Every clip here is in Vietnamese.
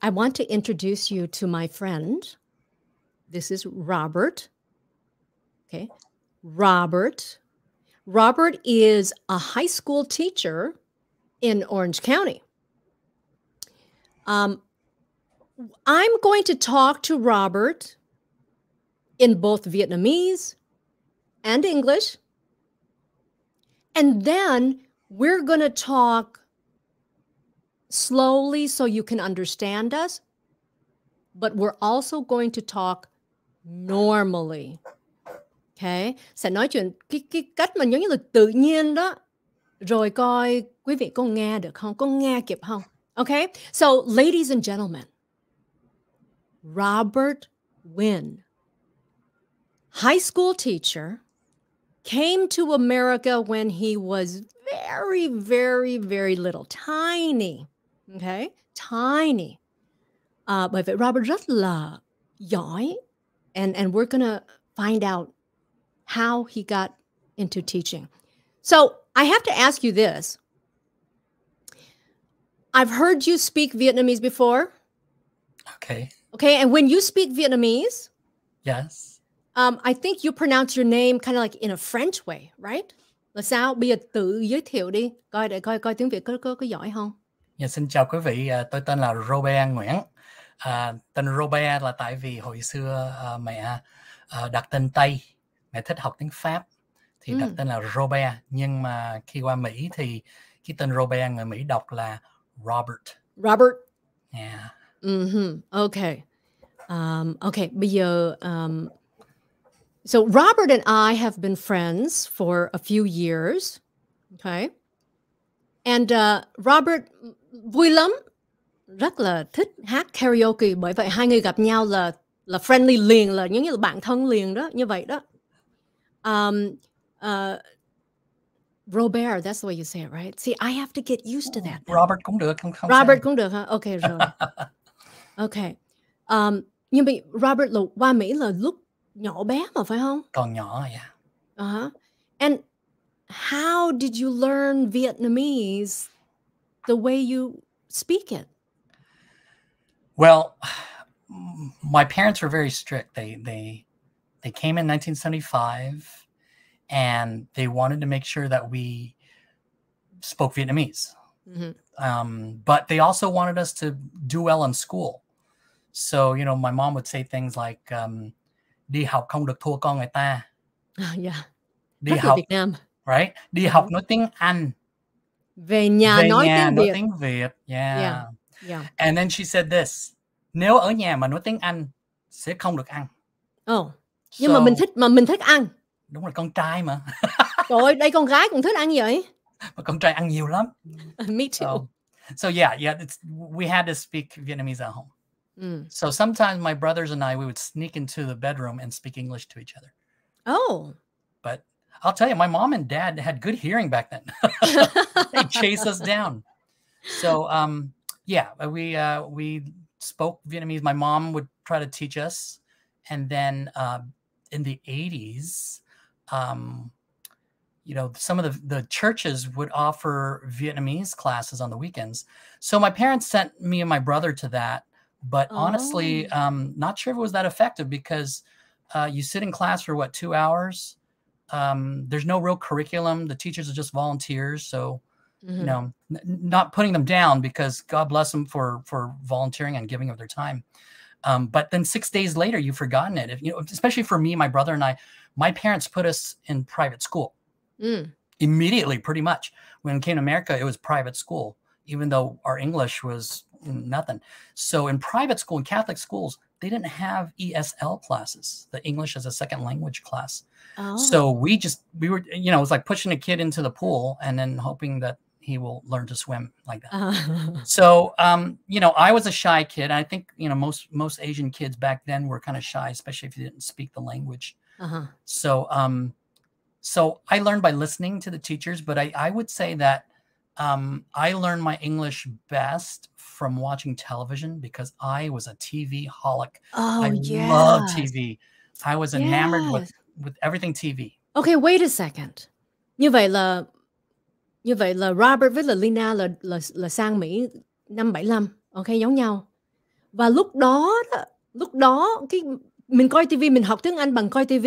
I want to introduce you to my friend. This is Robert. Okay. Robert. Robert is a high school teacher in Orange County. I'm going to talk to Robert in both Vietnamese and English. And then we're going to talk slowly so you can understand us. But we're also going to talk normally. Okay? Sẽ nói chuyện cái cách mà giống như là tự nhiên đó. Rồi coi quý vị có nghe được không? Có nghe kịp không? Okay? So, ladies and gentlemen, Robert Nguyen, high school teacher, came to America when he was very, very, very little. Tiny. Okay? Tiny. Bởi vậy Robert rất là giỏi. And we're gonna find out how he got into teaching. So I have to ask you this. I've heard you speak Vietnamese before. Okay. Okay, and when you speak Vietnamese, Yes. I think you pronounce your name kind of like in a French way, right? Là sao? Bây giờ tự giới thiệu đi, coi để coi tiếng Việt có giỏi không? Dạ, xin chào quý vị, tôi tên là Robert Nguyen. Tên Robert là tại vì hồi xưa mẹ đặt tên Tây, mẹ thích học tiếng Pháp thì đặt tên là Robert, nhưng mà khi qua Mỹ thì cái tên Robert người Mỹ đọc là Robert. Robert. Yeah. Okay. Okay, bây giờ so Robert and I have been friends for a few years. Okay. And Robert vui lắm, rất là thích hát karaoke, bởi vậy hai người gặp nhau là friendly liền, là giống như là bạn thân liền đó, như vậy đó. Robert, that's the way you say it, right? See, I have to get used to that. Robert cũng được, không Robert cũng được hả? Okay rồi. Okay. Nhưng mà Robert là qua Mỹ là lúc nhỏ bé mà phải không? Còn nhỏ, yeah. And how did you learn Vietnamese the way you speak it? Well, my parents were very strict. They came in 1975, and they wanted to make sure that we spoke Vietnamese. But they also wanted us to do well in school. So, you know, my mom would say things like, đi học không được thua con người ta. Yeah. Đi học Việt Nam. Right? Đi học nói tiếng Anh. Về nhà nói tiếng Việt. Yeah. And then she said this, nếu ở nhà mà nói tiếng Anh sẽ không được ăn. Nhưng mà mình thích ăn. Đúng rồi, con trai mà. Trời ơi, đây con gái cũng thích ăn vậy. Mà con trai ăn nhiều lắm. Me too. So yeah, we had to speak Vietnamese at home. So sometimes my brothers and I, we would sneak into the bedroom and speak English to each other. But I'll tell you, my mom and dad had good hearing back then. They chased us down. So we spoke Vietnamese. My mom would try to teach us. And then in the 80s, you know, some of the churches would offer Vietnamese classes on the weekends. So my parents sent me and my brother to that. But honestly, not sure if it was that effective, because you sit in class for 2 hours. There's no real curriculum. The teachers are just volunteers. So, you know, not putting them down, because God bless them for volunteering and giving of their time. But then 6 days later, you've forgotten it. If, you know, especially for me, my brother and I, my parents put us in private school immediately, pretty much. When we came to America, it was private school, even though our English was nothing. So in private school, in Catholic schools, they didn't have ESL classes, the English as a second language class. So we were, you know, it was like pushing a kid into the pool and then hoping that he will learn to swim like that. So, you know, I was a shy kid. I think, you know, most Asian kids back then were kind of shy, especially if you didn't speak the language. So I learned by listening to the teachers, but I would say that I learned my English best from watching television, because I was a TV holic. I love TV. I was enamored with everything TV. Okay, wait a second. Như vậy là Robert với là Leyna là sang Mỹ năm 75. Okay, giống nhau. Và lúc đó cái mình coi TV, mình học tiếng Anh bằng coi TV.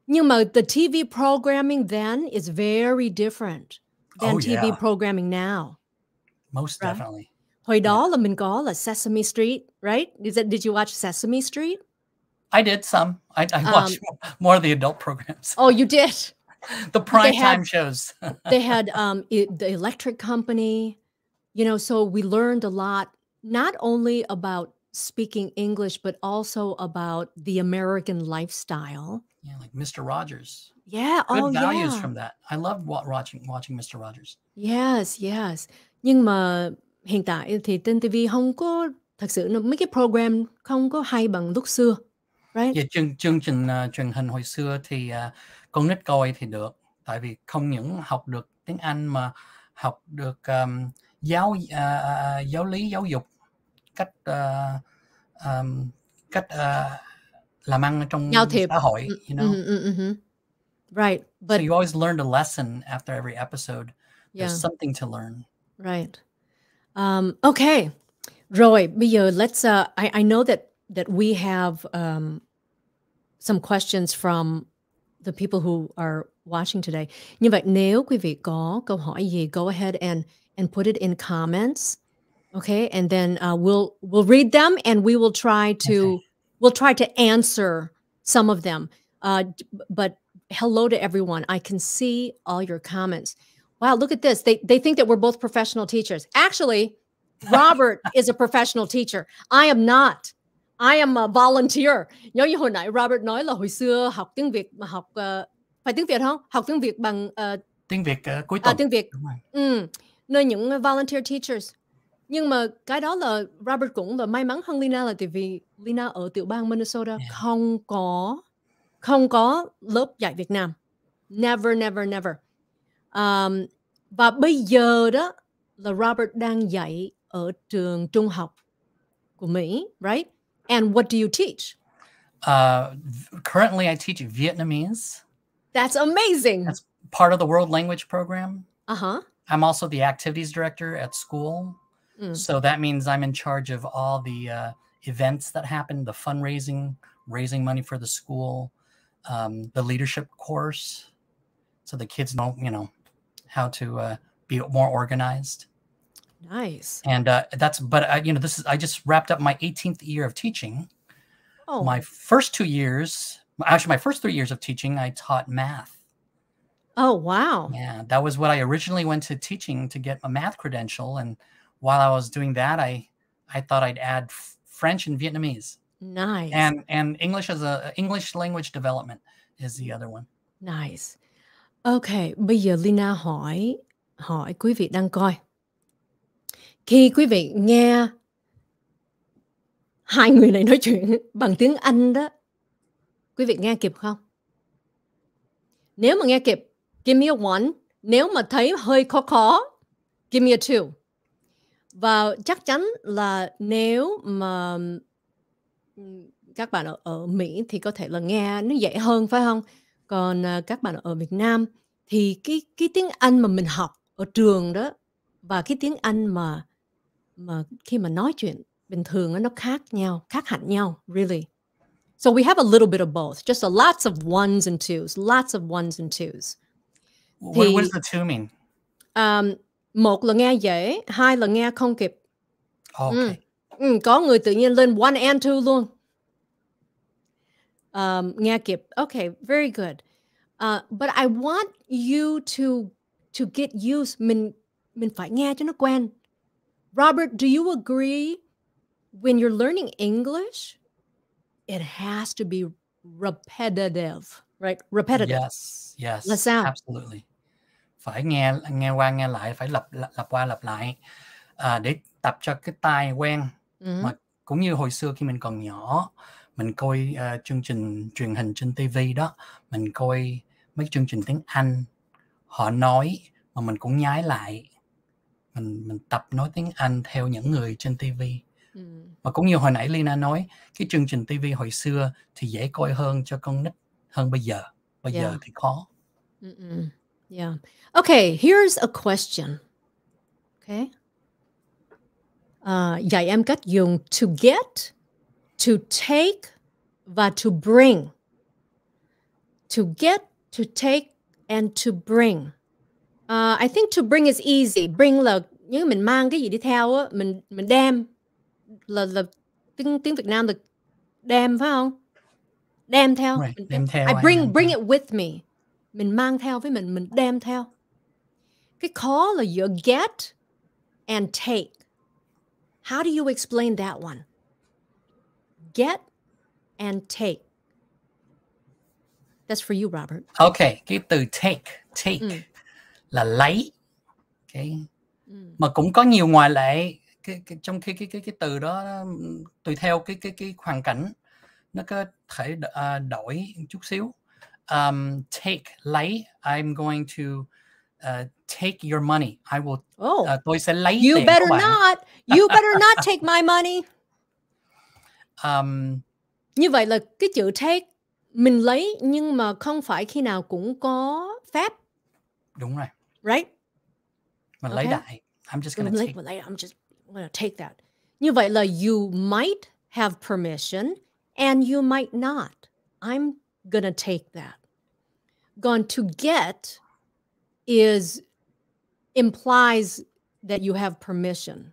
Nhưng mà the TV programming then is very different than TV programming now. Most Right? definitely. Hồi đó là mình có là Sesame Street, right? Did you watch Sesame Street? I did some. I watched more of the adult programs. Oh, you did? The prime time shows. They had the electric company, you know, so we learned a lot, not only about speaking English, but also about the American lifestyle. Yeah, like Mr. Rogers. Yeah, Good values from that. I loved watching Mr. Rogers. Yes. Nhưng mà hiện tại thì trên TV không có, thật sự mấy cái program không có hay bằng lúc xưa, right? Yeah, chương trình truyền hình hồi xưa thì con nít coi thì được, tại vì không những học được tiếng Anh mà học được giáo lý, giáo dục, cách làm ăn trong xã hội, you know. Right, but so you always learned a lesson after every episode. There's something to learn. Right. Okay. Rồi, bây giờ let's I know that we have some questions from the people who are watching today. Như vậy nếu quý vị có câu hỏi gì, go ahead and put it in comments. Okay? And then we'll read them and we will try to answer some of them. But hello to everyone. I can see all your comments. Wow, look at this. They think that we're both professional teachers. Actually, Robert is a professional teacher. I am not. I am a volunteer. Nhớ như hồi nãy Robert nói là hồi xưa học tiếng Việt mà học phải tiếng Việt không? Học tiếng Việt bằng tiếng Việt cuối tuần. Tiếng Việt. Nơi những volunteer teachers. Nhưng mà cái đó là Robert cũng là may mắn hơn Leyna, là tại vì Leyna ở tiểu bang Minnesota không có lớp dạy Việt Nam. Never. Và bây giờ đó là Robert đang dạy ở trường trung học của Mỹ, right? And what do you teach? Currently, I teach Vietnamese. That's amazing. That's part of the World Language Program. Uh-huh. I'm also the activities director at school. So that means I'm in charge of all the events that happen, the fundraising, raising money for the school, the leadership course. So the kids know, you know, how to be more organized. Nice. And I just wrapped up my 18th year of teaching. Oh. My first 3 years of teaching, I taught math. Oh, wow. Yeah, that was what I originally went to teaching to get a math credential. And while I was doing that, I thought I'd add French and Vietnamese. Nice. And English as English language development is the other one. Nice. Okay, bây giờ Leyna hỏi quý vị đang coi. Khi quý vị nghe hai người này nói chuyện bằng tiếng Anh đó, quý vị nghe kịp không? Nếu mà nghe kịp, give me a 1. Nếu mà thấy hơi khó, give me a 2. Và chắc chắn là nếu mà các bạn ở Mỹ thì có thể là nghe nó dễ hơn, phải không? Còn các bạn ở Việt Nam thì cái tiếng Anh mà mình học ở trường đó và cái tiếng Anh mà khi mà nói chuyện bình thường nó khác hẳn nhau, really. So we have a little bit of both, just lots of ones and twos. What does the two mean? 1 là nghe dễ, 2 là nghe không kịp. Okay. Có người tự nhiên lên 1 and 2 luôn. Nghe kịp. Okay, very good. But I want you to get used. Mình phải nghe cho nó quen. Robert, do you agree when you're learning English, it has to be repetitive, right? Repetitive. Yes. Là sao? Absolutely. Phải nghe qua nghe lại, phải lặp qua lặp lại để tập cho cái tai quen. Mà cũng như hồi xưa khi mình còn nhỏ, mình coi chương trình truyền hình trên TV đó, mình coi mấy chương trình tiếng Anh, họ nói mà mình cũng nhái lại, mình tập nói tiếng Anh theo những người trên TV. Mà cũng như hồi nãy Leyna nói, cái chương trình TV hồi xưa thì dễ coi hơn cho con nít hơn bây giờ. Bây giờ thì khó. Yeah. Okay, here's a question. Okay. Dạy em cách dùng to get, to take và to bring. To get, to take, and to bring. I think to bring is easy. Bring là nếu mình mang cái gì đi theo á, mình đem là tiếng Việt Nam là đem phải không? Đem theo. Right. Đem theo. I bring it with me. Mình mang theo với mình đem theo. Cái khó là giữa get and take. How do you explain that one? Get and take. That's for you, Robert. Okay, cái từ take là lấy. Okay. Mà cũng có nhiều ngoại lệ. Trong khi cái từ đó tùy theo cái hoàn cảnh nó có thể đổi chút xíu. Take, lấy. I'm going to take your money. I will. Tôi sẽ lấy you tiền better của bạn. You better not take my money. Như vậy là cái chữ take mình lấy nhưng mà không phải khi nào cũng có phép. Đúng rồi. Right? Mình lấy đại. I'm just gonna take. I'm just gonna take that. Như vậy là you might have permission and you might not. I'm gonna take that. Gone to get implies that you have permission.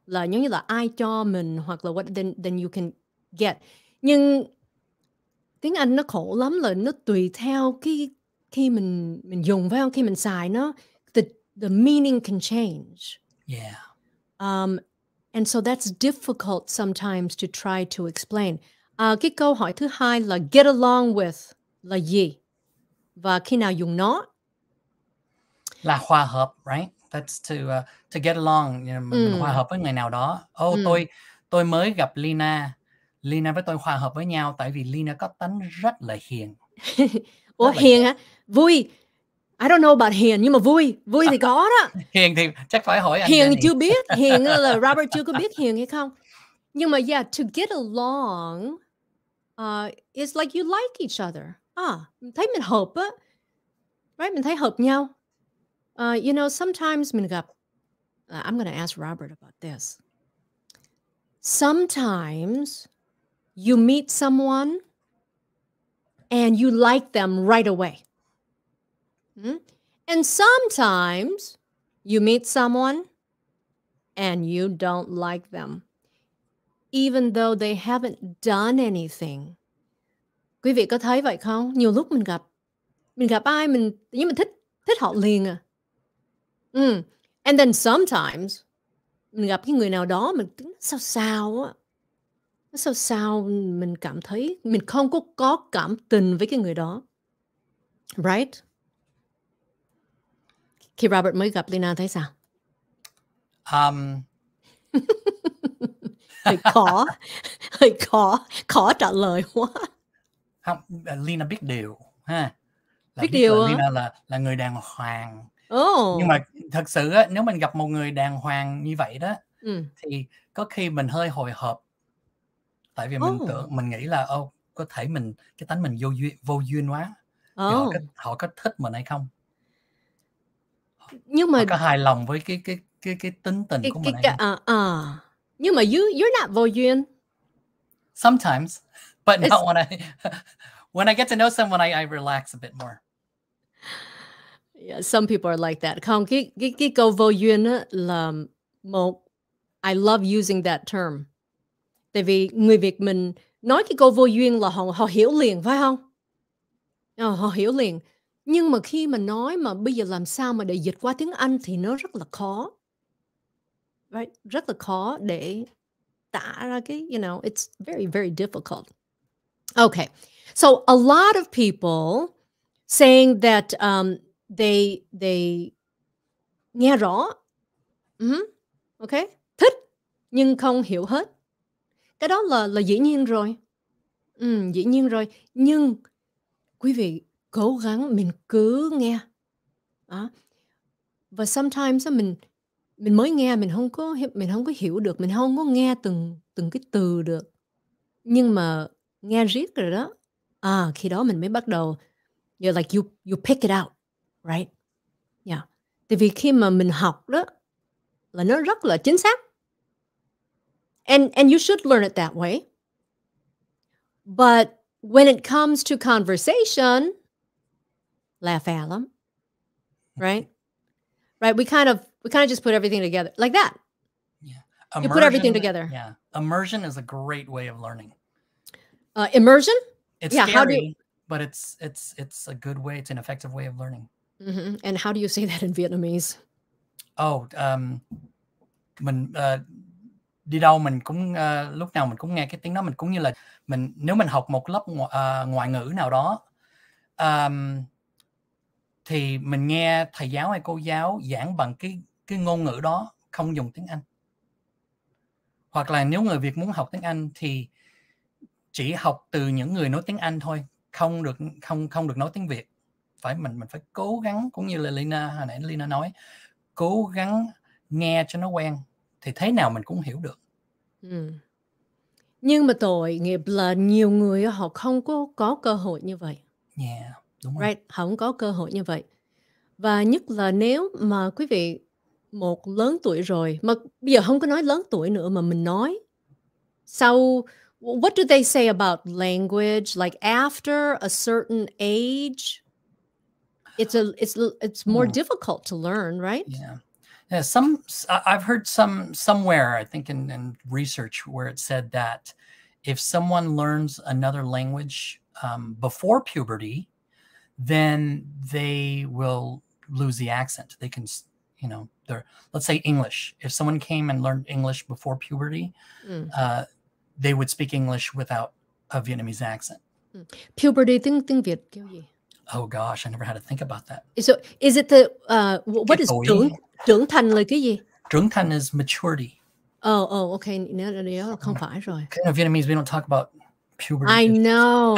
Là giống như là ai cho mình hoặc là what then you can get. Nhưng tiếng Anh nó khổ lắm là nó tùy theo cái khi mình dùng phải không? Khi mình xài nó the meaning can change. Yeah. And so that's difficult sometimes to try to explain. Cái câu hỏi thứ hai là get along with là gì? Và khi nào dùng nó? Là hòa hợp, right? That's to get along. Mình hòa hợp với người nào đó. Tôi mới gặp Leyna. Leyna với tôi hòa hợp với nhau tại vì Leyna có tánh rất là hiền. Hiền hả? Vui. I don't know about hiền nhưng mà vui thì có đó. Hiền thì chắc phải hỏi anh. Hiền chưa biết, hiền là Robert chưa có biết hiền hay không. Nhưng mà yeah, to get along is like you like each other. Thấy mình hợp á. Right, mình thấy hợp nhau. You know, sometimes mình gặp I'm going to ask Robert about this. Sometimes you meet someone and you like them right away. And sometimes you meet someone and you don't like them, even though they haven't done anything. Quý vị có thấy vậy không? Nhiều lúc mình gặp ai mình thích họ liền à. And then sometimes mình gặp cái người nào đó mình sao á. Nó sao mình cảm thấy mình không có cảm tình với cái người đó. Right? Khi Robert mới gặp Leyna thấy sao? Hơi khó trả lời quá. Không, Leyna biết điều ha. Biết điều Leyna là người đàng hoàng. Nhưng mà thật sự á, nếu mình gặp một người đàng hoàng như vậy đó thì có khi mình hơi hồi hộp. Tại vì mình nghĩ là có thể cái tánh mình vô duyên quá. Họ có thích mình hay không? Nhưng mà họ có hài lòng với cái tính tình của mình hay không? Nhưng mà you're not vô duyên. Sometimes, but not when I get to know someone, I relax a bit more. Yeah, some people are like that. Không, cái câu vô duyên á là I love using that term. Tại vì người Việt mình nói cái câu vô duyên là họ hiểu liền phải không? Họ hiểu liền. Nhưng mà khi mà nói mà bây giờ làm sao mà để dịch qua tiếng Anh thì nó rất là khó. Right? Rất là khó để tả ra cái, you know, it's very, very difficult. Okay. So a lot of people saying that they nghe rõ. Okay? Thích nhưng không hiểu hết. Cái đó là dĩ nhiên rồi. Dĩ nhiên rồi. Nhưng quý vị cố gắng mình cứ nghe. Và sometimes mình mới nghe mình không có hiểu được, mình không có nghe từng cái từ được. Nhưng mà nghe riết rồi đó. Khi đó mình mới bắt đầu like you pick it out, right? Yeah. Tại vì khi mà mình học đó là nó rất là chính xác. And you should learn it that way. But when it comes to conversation, laugh at them, right? Right. We kind of just put everything together like that. Yeah. You put everything together. Yeah. Immersion is a great way of learning. Immersion? It's scary, but it's a good way. It's an effective way of learning. Mm-hmm. And how do you say that in Vietnamese? Oh, mình đi đâu mình cũng lúc nào mình cũng nghe cái tiếng đó, mình cũng như là nếu mình học một lớp ngoại ngữ nào đó, thì mình nghe thầy giáo hay cô giáo giảng bằng cái ngôn ngữ đó, không dùng tiếng Anh. Hoặc là nếu người Việt muốn học tiếng Anh thì chỉ học từ những người nói tiếng Anh thôi, không được nói tiếng Việt. Mình phải cố gắng, cũng như là hồi nãy Leyna nói, cố gắng nghe cho nó quen thì thế nào mình cũng hiểu được. Nhưng mà tội nghiệp là nhiều người họ không có cơ hội như vậy. Yeah, đúng rồi. Right, không có cơ hội như vậy. Và nhất là nếu mà quý vị một lớn tuổi rồi, mà bây giờ không có nói lớn tuổi nữa mà mình nói sau, what do they say about language? Like after a certain age, it's more difficult to learn, right? Yeah. Yeah, I've heard somewhere, I think in research, where it said that if someone learns another language before puberty, then they will lose the accent. They can, let's say English. If someone came and learned English before puberty, they would speak English without a Vietnamese accent. Puberty, tiếng Việt kêu gì? Oh gosh, I never had to think about that. So is it the what is trưởng thành là cái gì? Trưởng thành is maturity. Oh, okay. Nếu không phải rồi. In Vietnamese, we don't talk about puberty. I know.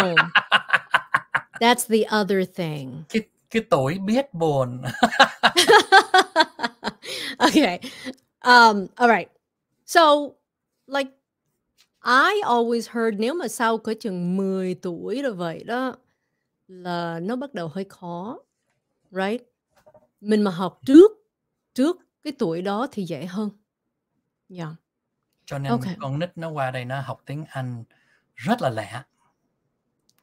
That's the other thing. Cái tuổi biết buồn. Okay. All right. So, like, I always heard nếu mà sau cỡ chừng 10 tuổi rồi vậy đó là nó bắt đầu hơi khó, right? Mình mà học trước cái tuổi đó thì dễ hơn. Yeah. Cho nên con nít nó qua đây nó học tiếng Anh rất là lẹ.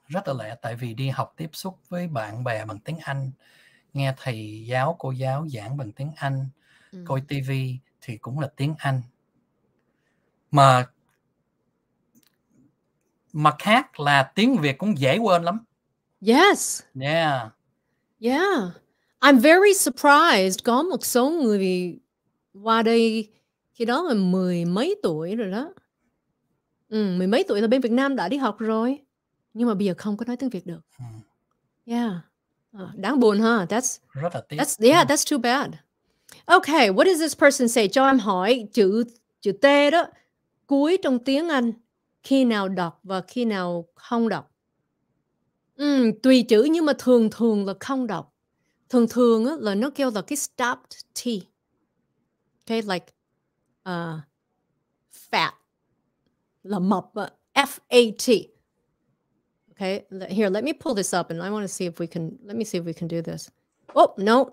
Rất là lẹ, tại vì đi học tiếp xúc với bạn bè bằng tiếng Anh, nghe thầy giáo, cô giáo giảng bằng tiếng Anh, coi TV thì cũng là tiếng Anh. Mà mặt khác là tiếng Việt cũng dễ quên lắm. Yes. Yeah. Yeah. I'm very surprised. Có một số người qua đây khi đó là 10 mấy tuổi rồi đó. 10 mấy tuổi là bên Việt Nam đã đi học rồi. Nhưng mà bây giờ không có nói tiếng Việt được. Yeah. Đáng buồn ha. That's too bad. Okay, what does this person say? Cho em hỏi chữ T đó, cuối trong tiếng Anh khi nào đọc và khi nào không đọc? Tùy chữ nhưng mà thường là không đọc. Thường á, là nó kêu là cái stopped T. Okay, like fat là mập, F-A-T. Okay, here, let me pull this up and I want to see if we can do this. Oh, no,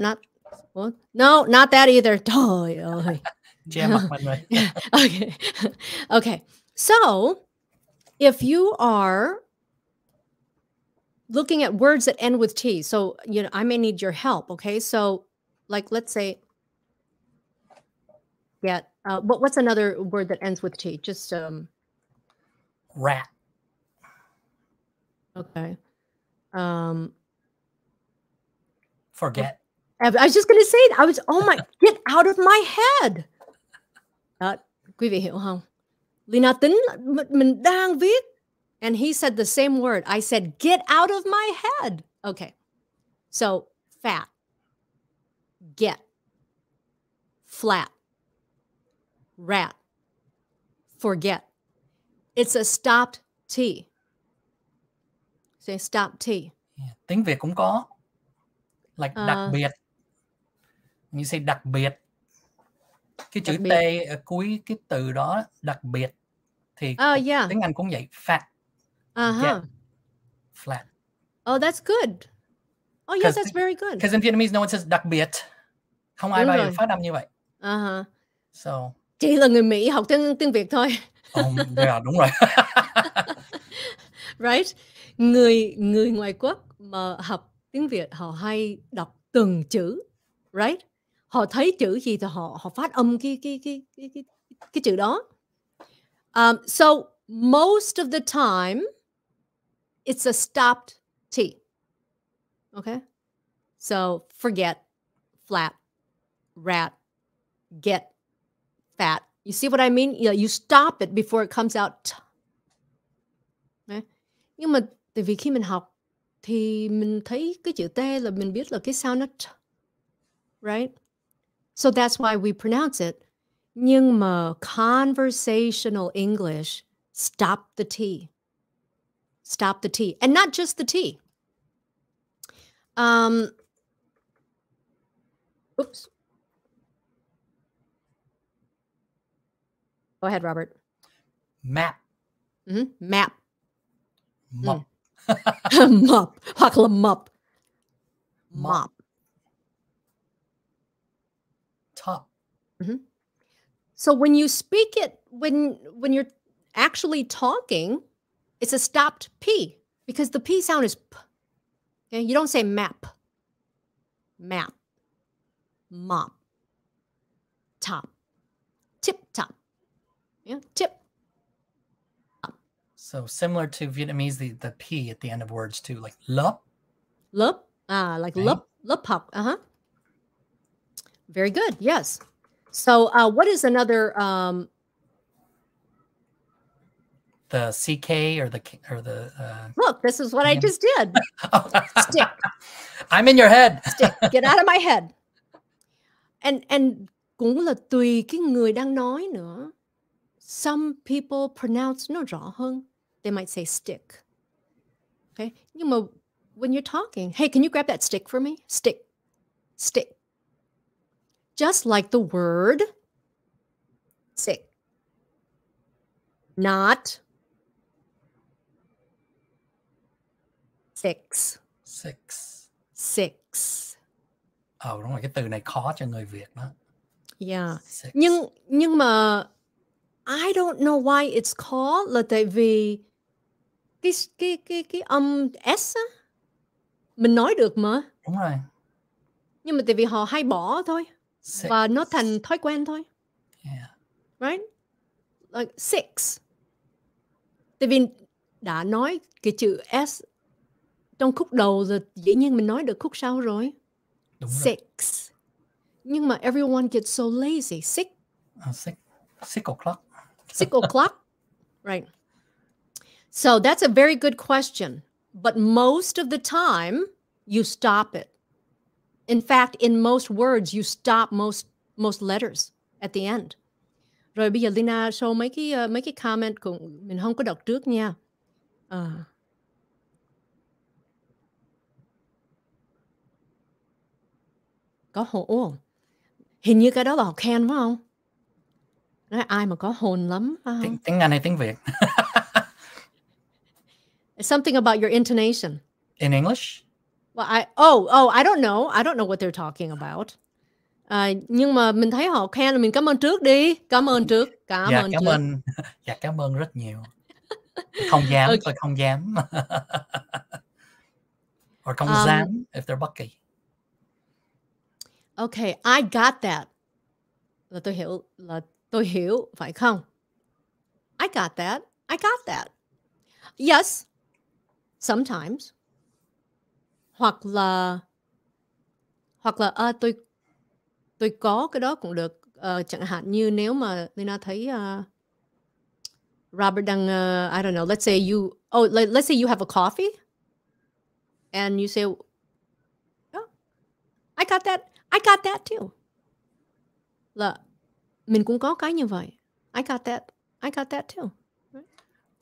not that either. Trời ơi. Okay. So, if you are looking at words that end with T, so, I may need your help, okay? So, like, let's say, what's another word that ends with T? Just, rat. Okay. Forget. I was just going to say, get out of my head. Quý vị hiểu không? Leyna tính mình đang viết. And he said the same word. I said, get out of my head. Okay. So, fat. Get. Flat. Rat. Forget. It's a stopped T. Say stop T. Yeah. Tiếng Việt cũng có. Like đặc biệt. You say đặc biệt. Cái chữ T ở cuối cái từ đó đặc biệt. Thì tiếng Anh cũng vậy. Fat. Get. Flat. Oh, that's good. Oh, yes, that's very good. Because in Vietnamese, no one says đặc biệt. Không ai bao giờ phát âm như vậy. Uh-huh. So. Chỉ là người Mỹ học tiếng Việt thôi. Yeah, đúng rồi. Right? Người ngoại quốc mà học tiếng Việt họ hay đọc từng chữ, right? Họ thấy chữ gì thì họ phát âm cái chữ đó. So most of the time it's a stopped T. Okay? So forget, flat, rat, get, fat. You see what I mean? You stop it before it comes out. Okay? Nhưng mà tại vì khi mình học thì mình thấy cái chữ T là mình biết là cái sound nó t, right? So that's why we pronounce it. Nhưng mà conversational English, stop the T. Stop the T. And not just the T. Oops. Go ahead, Robert. Map. Map. Mop. Mop. Hoặc là mop. Mop. Top. So when you speak it, when you're actually talking, it's a stopped P because the P sound is P. Okay? You don't say map. Map. Mop. Top. Tip top. Yeah, tip. So similar to Vietnamese, the P at the end of words too, like lup. Lup. Like Right. lup học. Very good. Yes. So what is another The CK or the look, this is what I just did. Stick. I'm in your head. Stick. Get out of my head. And cũng là tùy cái người đang nói nữa. Some people pronounce nó rõ hơn. They might say stick. Okay? Nhưng mà when you're talking, hey, can you grab that stick for me? Stick. Stick. Just like the word sick. Not six. Six. Đúng rồi, cái từ này khó cho người Việt đó. Yeah. Six. Nhưng mà I don't know why it's called là tại vì cái âm S á, mình nói được mà. Đúng rồi. Nhưng mà tại vì họ hay bỏ thôi. Six. Và nó thành thói quen thôi. Yeah. Right? Like six. Tại vì đã nói cái chữ S trong khúc đầu rồi, dĩ nhiên mình nói được khúc sau rồi. Đúng Six. Rồi. Nhưng mà everyone gets so lazy. Six. Six o'clock. 6 o'clock. Right. So that's a very good question. But most of the time, you stop it. In fact, in most words, you stop most letters at the end. Rồi bây giờ Leyna show mấy cái comment của mình không có đọc trước nha. Có hồn. Hình như cái đó là họ khen phải không? Nói ai mà có hồn lắm phải không? Tiếng Anh hay tiếng Việt? Something about your intonation. In English? Well, I don't know. I don't know what they're talking about. Nhưng mà mình thấy họ khen là mình cảm ơn trước đi. Cảm ơn trước. Cảm ơn. Dạ, cảm ơn rất nhiều. Không dám, okay. Tôi không dám. Or không dám, if they're Bucky. Okay, I got that. Là tôi hiểu, phải không? I got that. Yes, sometimes. Hoặc là tôi có cái đó cũng được. Chẳng hạn như nếu mà Leyna thấy Robert đang I don't know, let's say you have a coffee and you say, oh, I got that too. Là mình cũng có cái như vậy. I got that too.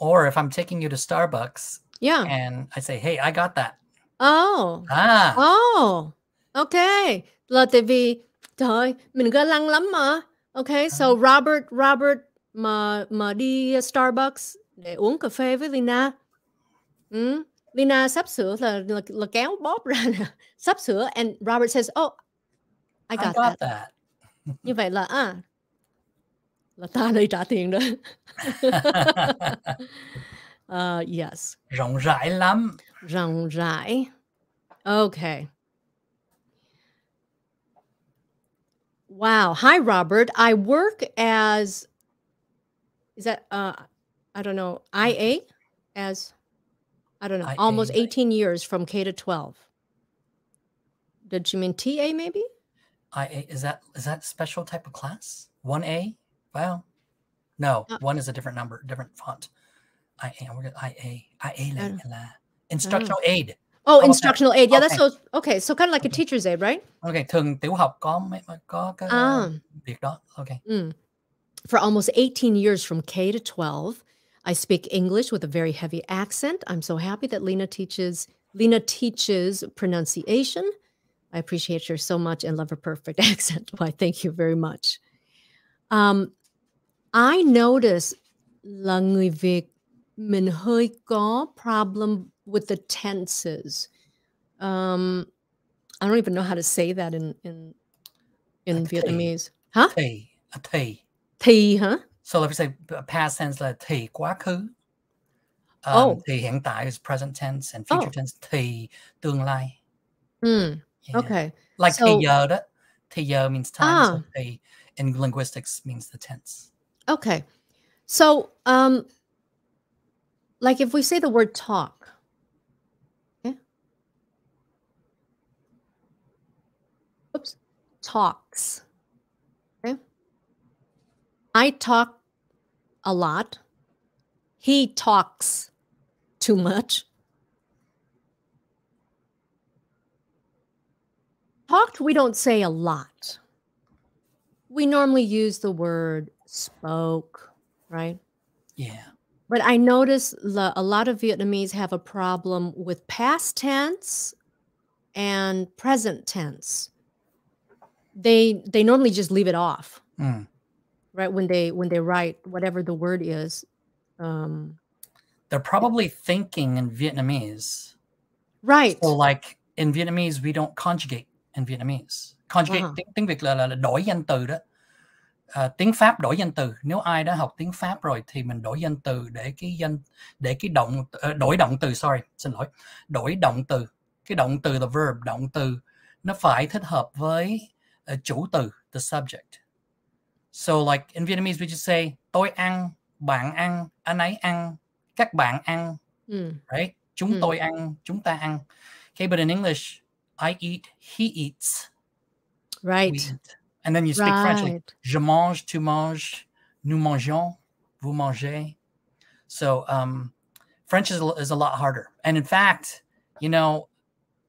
Or if I'm taking you to Starbucks, yeah, and I say, hey, I got that. Okay. Là tại vì trời ơi, mình ga lăng lắm mà. Okay, so Robert mà đi Starbucks để uống cà phê với Leyna. Leyna sắp sửa là kéo bóp ra nè. Sắp sửa and Robert says, oh, I got that. Như vậy là Là ta đây trả tiền đó. Yes. Rộng rãi lắm. Rộng rãi. Okay. Wow. Hi, Robert. I work as, is that, I don't know, IA? As, I don't know, IA, almost right. 18 years from K to 12. Did you mean TA maybe? IA, is that special type of class? 1A? Well, no, 1 is a different number, different font. IA, we're gonna IA là instructional aid. Oh, instructional aid. Yeah, Okay. that's so, okay. So kind of like a teacher's aid, right? Okay, thường tiểu học có cái việc đó. Okay. For almost 18 years from K to 12, I speak English with a very heavy accent. I'm so happy that Leyna teaches pronunciation. I appreciate her so much and love her perfect accent. Why, thank you very much. I notice là người Việt mình hơi có problem with the tenses. I don't even know how to say that in Vietnamese. Huh? Thì. Thì hả? So if you say past tense là thì quá khứ. Thì hiện tại is present tense and future tense thì tương lai. Yeah. Okay. Like thì giờ đó. Thì giờ means time. So thì in linguistics means the tense. Okay. So, like if we say the word talk, okay? Oops. Talks. Okay. I talk a lot. He talks too much. Talked, we don't say a lot. We normally use the word spoke, right? Yeah. But I notice a lot of Vietnamese have a problem with past tense and present tense. They normally just leave it off, right? When they write whatever the word is. They're probably thinking in Vietnamese. Right. So like in Vietnamese, we don't conjugate in Vietnamese. Conjugate, tiếng Việt là đổi danh từ đó. Tiếng Pháp đổi danh từ. Nếu ai đã học tiếng Pháp rồi thì mình đổi danh từ để cái động đổi động từ, đổi động từ. Cái động từ, the verb, động từ nó phải thích hợp với chủ từ, the subject. So like in Vietnamese we just say tôi ăn, bạn ăn, anh ấy ăn, các bạn ăn, right? Chúng tôi ăn, chúng ta ăn. Okay, but in English, I eat, he eats. Right. We eat. And then you speak French, like je mange, tu manges, nous mangeons, vous mangez. So French is a lot harder. And in fact, you know,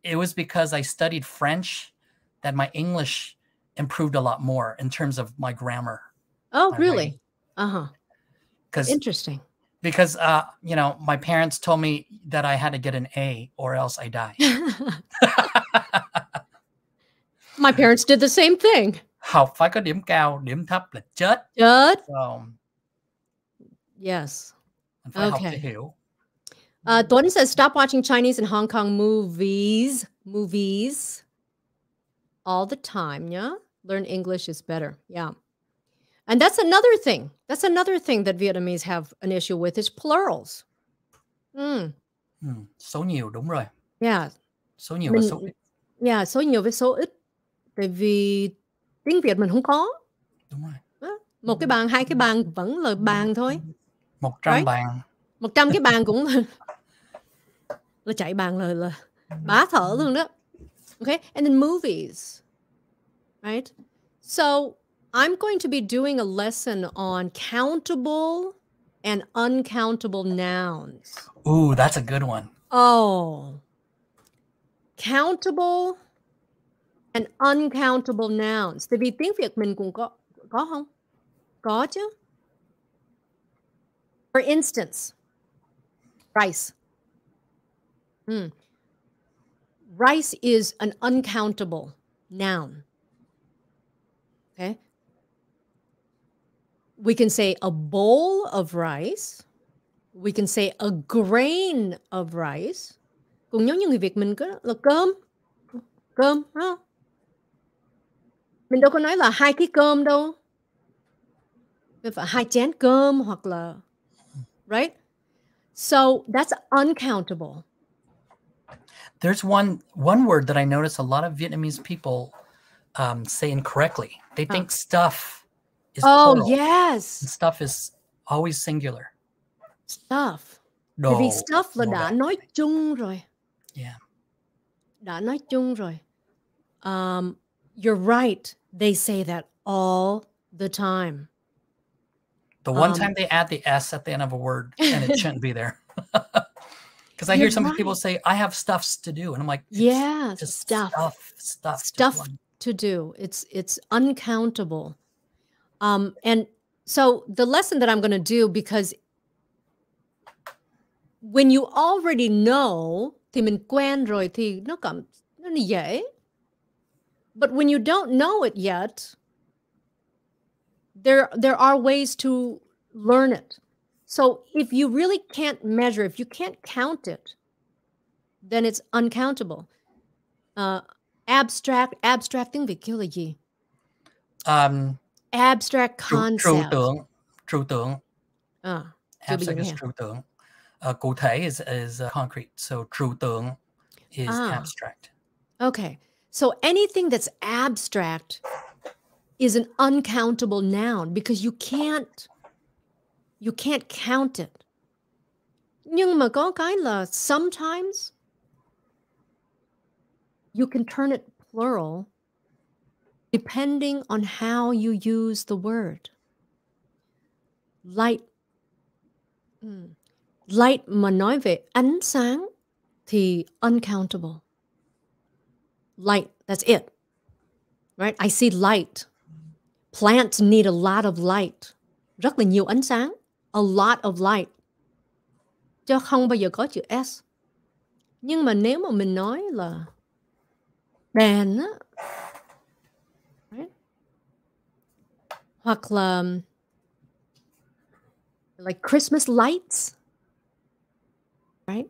it was because I studied French that my English improved a lot more in terms of my grammar. Oh, really? Interesting. Because, you know, my parents told me that I had to get an A or else I die. My parents did the same thing. Học phải có điểm cao, điểm thấp là chết. Chết. So, yes. Mình phải học để hiểu. Tuấn says, stop watching Chinese and Hong Kong movies all the time, yeah? Learn English is better, yeah. And that's another thing. That's another thing that Vietnamese have an issue with is plurals. Số nhiều, đúng rồi. Yeah. Số nhiều và số ít. Yeah, số nhiều với số ít. Tại vì tiếng Việt mình không có. Đúng rồi. Một cái bàn, hai cái bàn vẫn là bàn thôi. 100 bàn. 100 cái bàn cũng là chạy bàn là bá thở luôn đó. Okay, and then movies, right? So I'm going to be doing a lesson on countable and uncountable nouns. Ooh, that's a good one. Oh, countable and uncountable nouns. Tại vì tiếng Việt mình cũng có không? Có chứ. For instance, rice. Rice is an uncountable noun. Okay. We can say a bowl of rice. We can say a grain of rice. Cũng giống như người Việt mình có là cơm. Cơm, đúng không? Mình đâu có nói là 2 cái cơm đâu. phải 2 chén cơm hoặc là, right? So that's uncountable. There's one word that I notice a lot of Vietnamese people say incorrectly. They think stuff is Oh, plural. yes. And stuff is always singular. Stuff. Tại Đồ, vì stuff là đồ đã đạc. nói chung rồi. Yeah. Đã nói chung rồi. You're right. They say that all the time. The one time they add the S at the end of a word, and it shouldn't be there. Because I hear some people say, I have stuffs to do. And I'm like, yeah, just stuff to do. It's uncountable. And so the lesson that I'm going to do, because when you already know, thì mình quen rồi thì nó dễ. But when you don't know it yet, there are ways to learn it. So if you really can't measure, if you can't count it, then it's uncountable. Abstract tiếng Việt kêu là gì? Abstract concept. Trừu tượng. Abstract is trừu tượng. Cụ thể is concrete. So trừu tượng is abstract. Okay. So anything that's abstract is an uncountable noun because you can't count it. Nhưng mà có cái là sometimes you can turn it plural depending on how you use the word. Light. Light mà nói về ánh sáng thì uncountable. Light, that's it. Right? I see light. Plants need a lot of light. Rất là nhiều ánh sáng. A lot of light. Chứ không bao giờ có chữ S. Nhưng mà nếu mà mình nói là đèn á, right? Hoặc là like Christmas lights, right?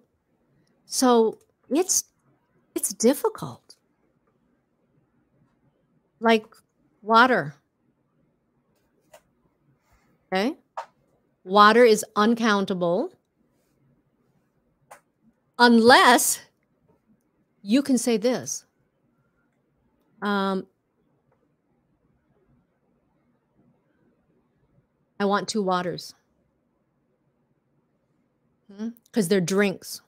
So it's difficult. Like water. Okay? Water is uncountable unless you can say this. I want 2 waters. Because they're drinks.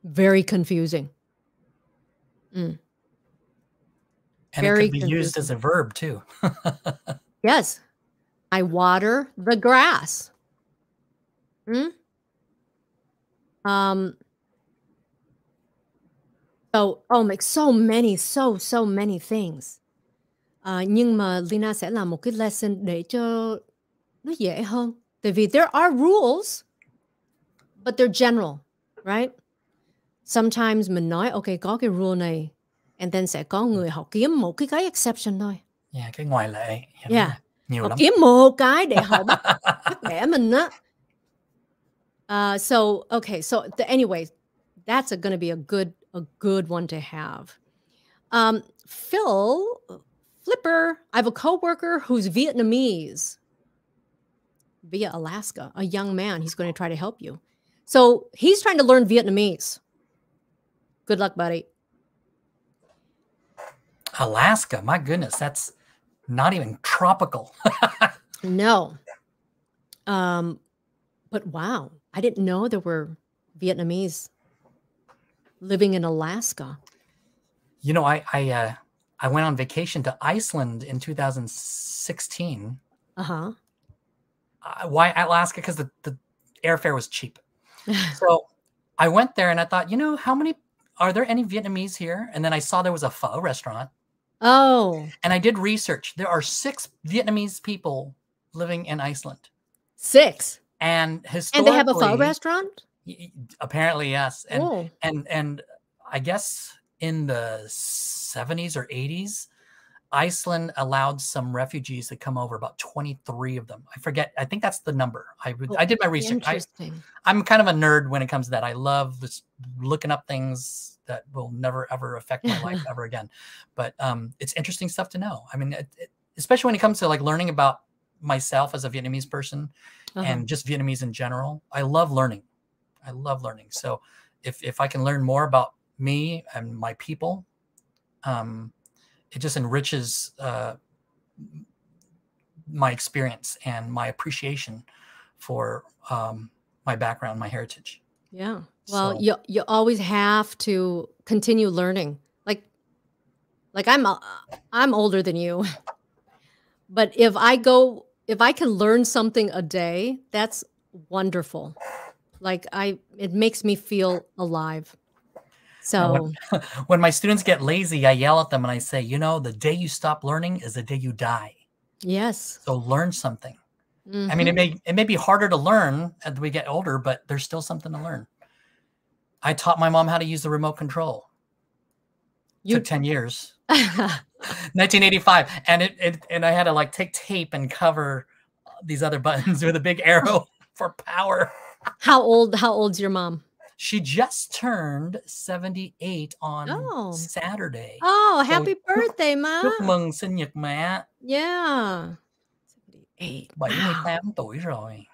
Very confusing. And Very it could be used as a verb too. Yes. I water the grass. So many things. Nhưng mà Leyna sẽ làm một cái lesson để cho nó dễ hơn. Tại vì there are rules, but they're general, right? Sometimes mình nói, okay, có cái rule này, and then sẽ có người họ kiếm một cái exception thôi. Yeah, cái ngoại lệ. Yeah. Nhiều Họ lắm. kiếm một cái để họ bắt bẻ mình á. So anyway, that's going to be a good one to have. Flipper, I have a coworker who's Vietnamese via Alaska, a young man. He's going to try to help you. So he's trying to learn Vietnamese. Good luck, buddy. Alaska, my goodness, that's not even tropical. No. But wow, I didn't know there were Vietnamese living in Alaska. You know, I went on vacation to Iceland in 2016. Why Alaska? Because the airfare was cheap. So I went there and I thought, are there any Vietnamese here? And then I saw there was a pho restaurant. Oh. And I did research. There are 6 Vietnamese people living in Iceland. 6? And historically... And they have a pho restaurant? Apparently, yes. And I guess in the 70s or 80s, Iceland allowed some refugees to come over, about 23 of them. I forget. I think that's the number. I did my research. Interesting. I'm kind of a nerd when it comes to that. I love just looking up things that will never, ever affect my life ever again. But it's interesting stuff to know. I mean, especially when it comes to like learning about myself as a Vietnamese person and just Vietnamese in general. I love learning. I love learning. So if I can learn more about me and my people, it just enriches my experience and my appreciation for my background, my heritage. Yeah. Well, you always have to continue learning. Like I'm older than you, but if I can learn something a day, that's wonderful. Like it makes me feel alive. So when my students get lazy, I yell at them and I say, you know, the day you stop learning is the day you die. Yes. So learn something. I mean, it may be harder to learn as we get older, but there's still something to learn. I taught my mom how to use the remote control. Took 10 years. 1985. And I had to like take tape and cover these other buttons with a big arrow for power. How old's your mom? She just turned 78 on Saturday. Oh, happy birthday, Ma. Chúc mừng sinh nhật mẹ. Yeah. 78 tuổi rồi.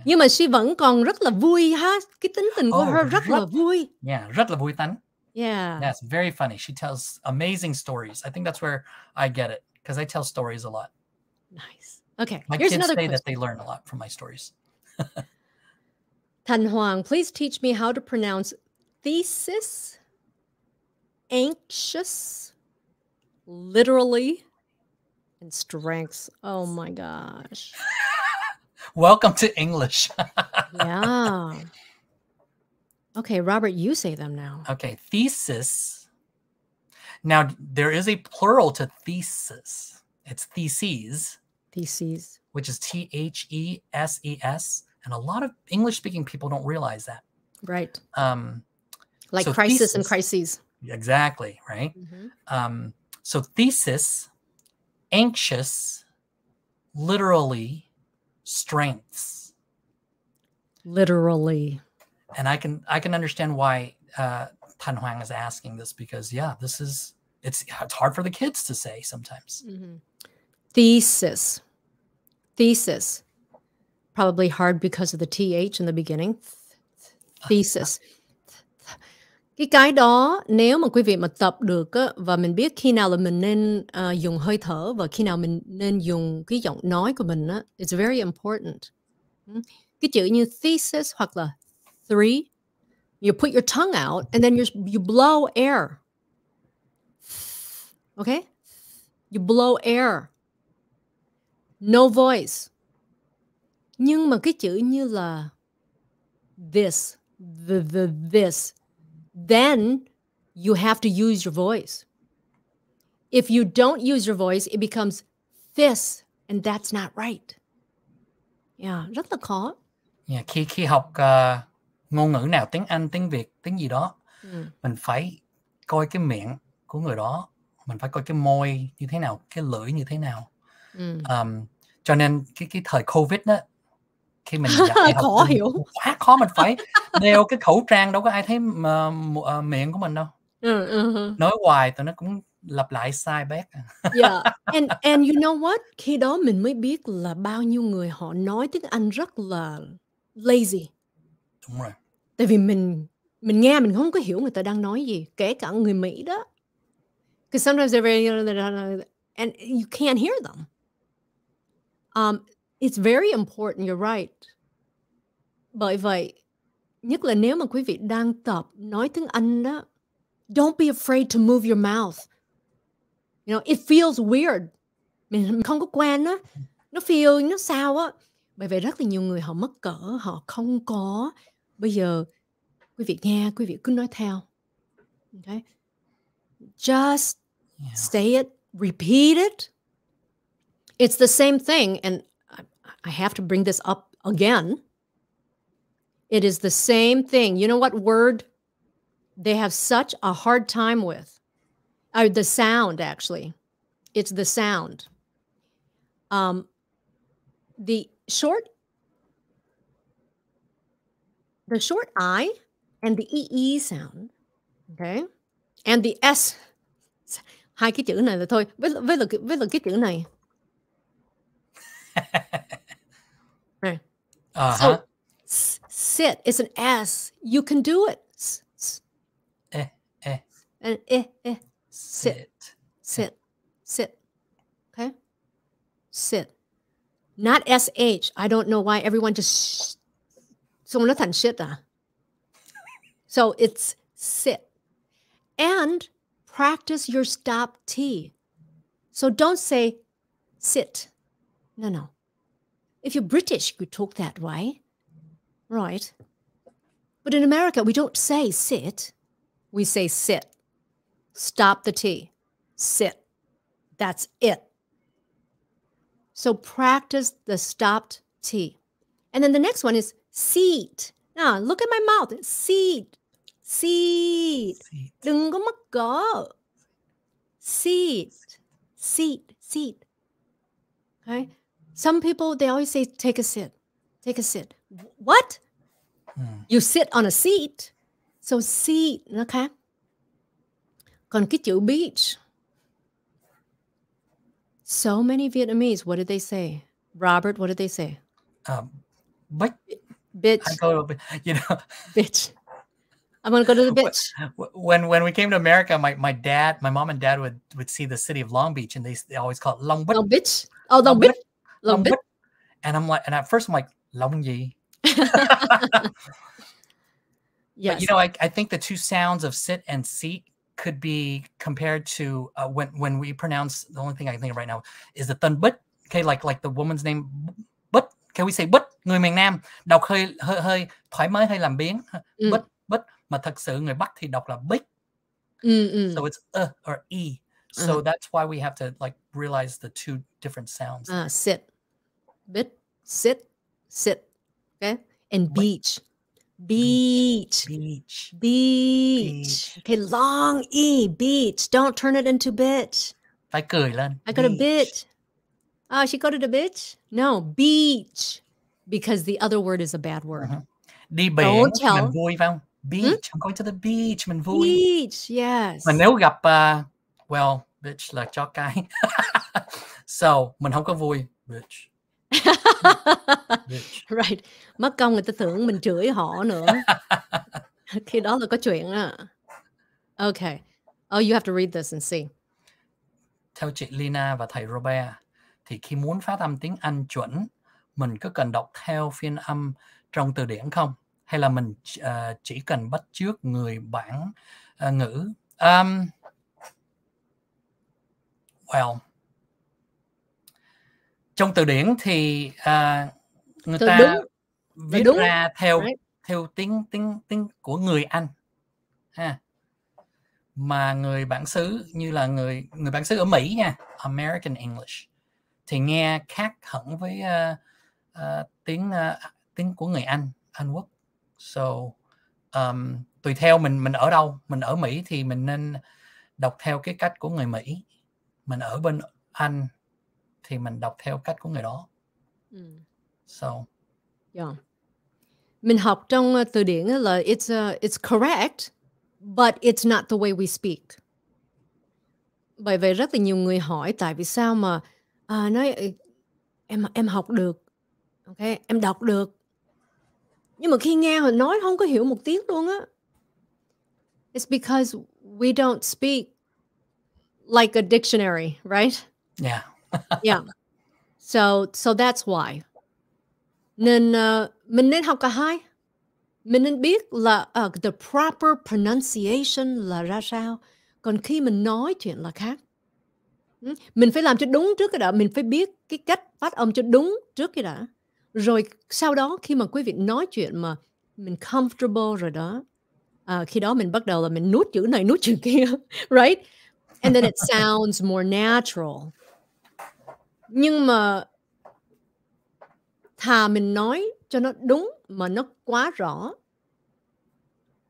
Nhưng mà she vẫn còn rất là vui ha. Cái tính tình của her rất là vui. Yeah, rất là vui tính. Yeah. That's very funny. She tells amazing stories. I think that's where I get it, because I tell stories a lot. Nice. Okay. My kids say that they learn a lot from my stories. Thanh Hoàng, please teach me how to pronounce thesis, anxious, literally, and strengths. Oh my gosh. Welcome to English. Yeah. Okay, Robert, you say them now. Okay, thesis. Now, there is a plural to thesis. It's theses. Theses. Which is Theses. And a lot of English-speaking people don't realize that. Right. Like so crisis thesis, and crises. Exactly, right? So thesis, anxious, literally, strengths. Literally. And I can understand why Tan Huang is asking this, because it's hard for the kids to say sometimes. Thesis. Probably hard because of the TH in the beginning. Thesis. Cái đó nếu mà quý vị mà tập được á, và mình biết khi nào là mình nên dùng hơi thở và khi nào mình nên dùng cái giọng nói của mình á, it's very important. Cái chữ như thesis hoặc là three, you put your tongue out and then you blow air. Okay? You blow air. No voice. Nhưng mà cái chữ như là this, this, then you have to use your voice. If you don't use your voice, it becomes this, and that's not right. Yeah, rất là khó. Yeah, khi học ngôn ngữ nào, tiếng Anh, tiếng Việt, tiếng gì đó, mình phải coi cái miệng của người đó, mình phải coi cái môi như thế nào, cái lưỡi như thế nào. Cho nên cái thời Covid đó, khi mình dạy học khó hiểu, quá khó, mình phải đeo cái khẩu trang, đâu có ai thấy miệng của mình đâu. Nói hoài tụi nó cũng lặp lại sai bét. Yeah, and you know what? Khi đó mình mới biết là bao nhiêu người họ nói tiếng Anh rất là lazy. Đúng rồi. Tại vì mình nghe mình không có hiểu người ta đang nói gì, kể cả người Mỹ đó. Because sometimes they're very and you can't hear them. It's very important, you're right. Bởi vậy, nhất là nếu mà quý vị đang tập nói tiếng Anh đó, don't be afraid to move your mouth. You know, it feels weird. Mình không có quen á, nó feel, nó sao á. Bởi vậy rất là nhiều người họ mất cỡ, họ không có. Bây giờ, quý vị nghe, quý vị cứ nói theo. Okay? Just say it, repeat it. It's the same thing, and I have to bring this up again. It is the same thing. You know what word they have such a hard time with? The sound, actually. It's the sound. The short I and the EE sound, okay? And the S, hai cái chữ này là thôi. Với là cái chữ này. Right. Uh-huh. So sit is an S. You can do it. And sit. Sit. Okay? Sit. Not SH. I don't know why everyone just xong nó thành shit à. So it's sit. And practice your stop T. So don't say sit. No. If you're British, you talk that way. Right. But in America, we don't say sit. We say sit. Stop the T. Sit. That's it. So practice the stopped T. And then the next one is seat. Now, look at my mouth. Seat. Seat. Đừng có mắc cỡ. Seat. Seat. Okay? Some people, they always say, take a sit. Take a sit. What? You sit on a seat. So seat, nó khác. Còn cái chữ beach. So many Vietnamese, what did they say? Robert, what did they say? Bitch. I go to, you know. Bitch. I'm going to go to the bitch. When we came to America, my mom and dad would see the city of Long Beach, and they always call it Long Beach. Long Beach. Oh, Long Beach. Long Beach. And I'm like, and at first I'm like, Long gì? Yes. But you know, I think the two sounds of sit and seat could be compared to when we pronounce, the only thing I can think of right now is the tân bích. Okay, like the woman's name bích. Can we say bích? Người miền Nam đọc hơi thoải mái, hơi làm biếng. Bích, mà thật sự người Bắc thì đọc là bích. So it's or e. So that's why we have to like realize the two different sounds. Sit. Bích, sit. Okay? And beach. Beach. Okay, long E, beach. Don't turn it into bitch. Phải cười lên. I got a bitch. Oh, she go to the bitch? No, beach. Because the other word is a bad word. Đi biển, mình vui phải không? Beach. I'm going to the beach, mình vui. Beach, yes. Mà nếu gặp, well, bitch là chó cái. So, mình không có vui. Bitch. Right. Mất công người ta tưởng mình chửi họ nữa. Khi đó là có chuyện đó. Okay. Oh, you have to read this and see. Theo chị Leyna và thầy Robert, thì khi muốn phát âm tiếng Anh chuẩn, mình có cần đọc theo phiên âm trong từ điển không? Hay là mình chỉ cần bắt chước người bản ngữ? Well, trong từ điển thì người ta viết ra theo tiếng của người Anh ha. Mà người bản xứ như là người bản xứ ở Mỹ nha, American English, thì nghe khác hẳn với tiếng của người Anh Quốc. So tùy theo mình ở đâu, mình ở Mỹ thì mình nên đọc theo cái cách của người Mỹ. Mình ở bên Anh thì mình đọc theo cách của người đó. So yeah. Mình học trong từ điển là it's correct, but it's not the way we speak. Bởi vậy rất là nhiều người hỏi tại vì sao mà nói em học được, okay, em đọc được, nhưng mà khi nghe họ nói không có hiểu một tiếng luôn á. It's because we don't speak like a dictionary, right? Yeah. Yeah. So that's why. Nên mình nên học cả hai. Mình nên biết là the proper pronunciation là ra sao. Còn khi mình nói chuyện là khác. Mình phải làm cho đúng trước cái đã. Mình phải biết cái cách phát âm cho đúng trước cái đã. Rồi sau đó khi mà quý vị nói chuyện mà mình comfortable rồi đó, khi đó mình bắt đầu là mình nuốt chữ này, nuốt chữ kia. Right? And then it sounds more natural. Nhưng mà thà mình nói cho nó đúng mà nó quá rõ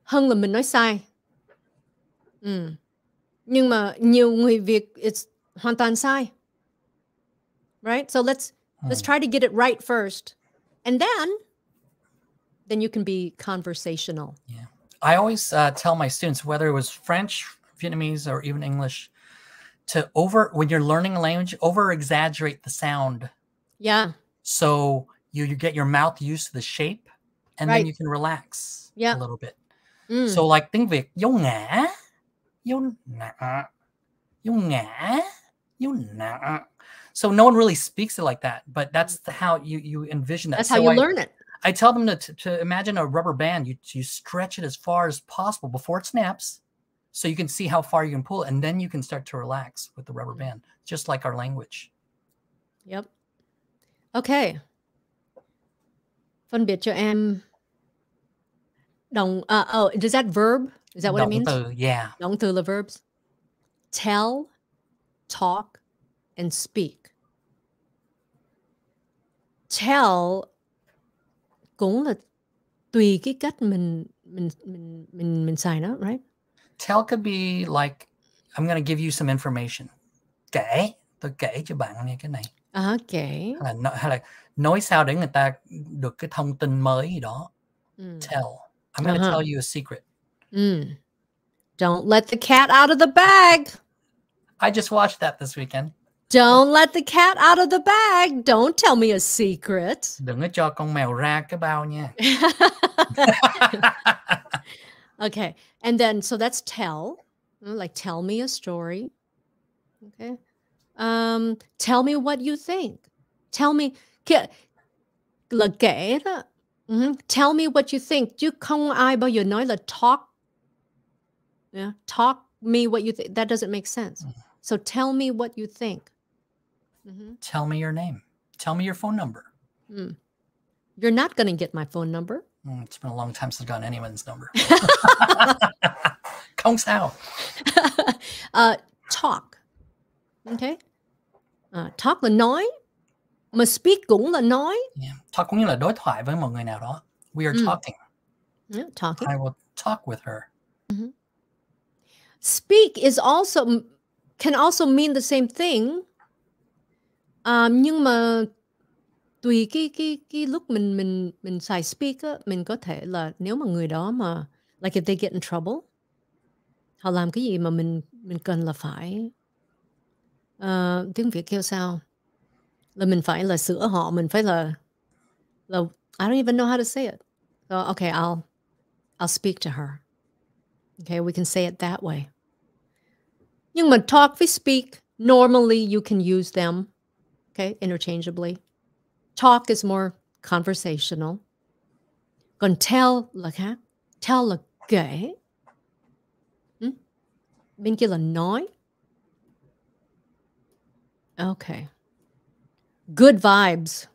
hơn là mình nói sai. Nhưng mà nhiều người Việt it's hoàn toàn sai. Right? So let's try to get it right first. And then you can be conversational. Yeah. I always tell my students, whether it was French, Vietnamese, or even English, when you're learning a language, over-exaggerate the sound. Yeah. So you get your mouth used to the shape, and then you can relax a little bit. So like tiếng Việt, dấu ngã, dấu nạ, dấu ngã, dấu nạ. So no one really speaks it like that, but that's how you envision that. That's how you learn it. I tell them to imagine a rubber band. You stretch it as far as possible before it snaps, so you can see how far you can pull it, and then you can start to relax with the rubber band, just like our language. Yep. Okay. Phân biệt cho em động. Does that verb? Is that what it means? Động từ, yeah. Động từ là verbs. Tell, talk, and speak. Tell cũng là tùy cái cách mình xài nó, right? Tell could be like, I'm going to give you some information. Kể, tôi kể cho bạn nghe cái này. Kể. Hay là nói sao để người ta được cái thông tin mới gì đó. Tell. I'm going to tell you a secret. Don't let the cat out of the bag. I just watched that this weekend. Don't let the cat out of the bag. Don't tell me a secret. Đừng có cho con mèo ra cái bao nha. Okay. And then, so that's tell. Like, tell me a story. Okay. Tell me what you think. Tell me. Là kể đó. Tell me what you think. Chứ không ai bao giờ nói là talk. Yeah. Talk me what you think. That doesn't make sense. So tell me what you think. Tell me your name. Tell me your phone number. You're not going to get my phone number. It's been a long time since I've gotten anyone's number. Không sao. Talk. Okay. Talk là nói. Mà speak cũng là nói. Yeah. Talk cũng như là đối thoại với một người nào đó. We are talking. Yeah, talking. I will talk with her. Speak can also mean the same thing. Nhưng mà tùy cái lúc mình xài speak á, mình có thể là nếu mà người đó mà like if they get in trouble, họ làm cái gì mà mình cần là phải tiếng Việt kêu sao? Là mình phải là sửa họ, mình phải là I don't even know how to say it. So okay, I'll speak to her. Okay, we can say it that way. Nhưng mà talk với speak, normally you can use them, okay, interchangeably. Talk is more conversational. Còn tell là khác. Tell là kể. Bên kia là nói. Okay. Good vibes.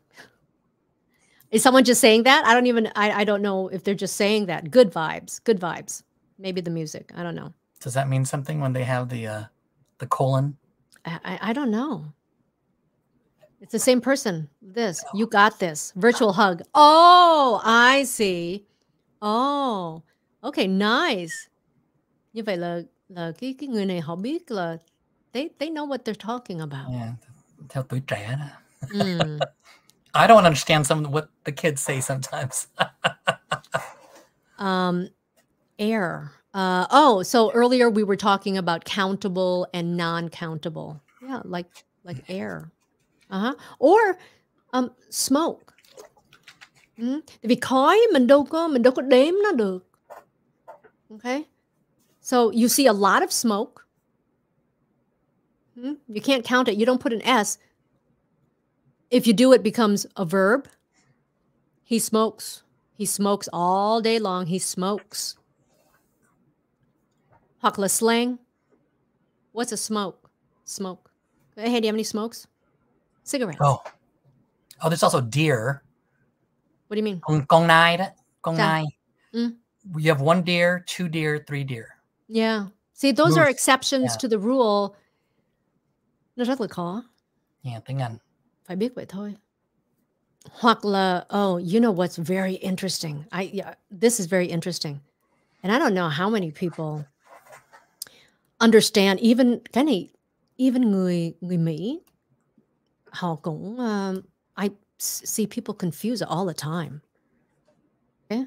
Is someone just saying that? I don't know if they're just saying that. Good vibes. Good vibes. Maybe the music. I don't know. Does that mean something when they have the colon? I don't know. It's the same person. This. You got this. Virtual hug. Oh, I see. Oh. Okay, nice. Như vậy là cái người này họ biết là they know what they're talking about. Yeah, theo tuổi trẻ đó. I don't understand what the kids say sometimes. Air. So earlier we were talking about countable and non-countable. Yeah, like air. Or smoke. Vì khói mình đâu có đếm nó được. Okay? So you see a lot of smoke. You can't count it. You don't put an S. If you do, it becomes a verb. He smokes. He smokes all day long. He smokes. Hoặc là slang. What's a smoke? Smoke. Hey, do you have any smokes? Cigarettes. Oh, there's also deer. What do you mean? Con nai đó. Con nai. You have 1 deer, 2 deer, 3 deer. Yeah. See, those are exceptions to the rule. Nó rất là khó. Yeah, tiếng Anh. Phải biết vậy thôi. Hoặc là, you know what's very interesting? This is very interesting. And I don't know how many people understand, even người Mỹ, họ cũng, I see people confuse it all the time. Okay?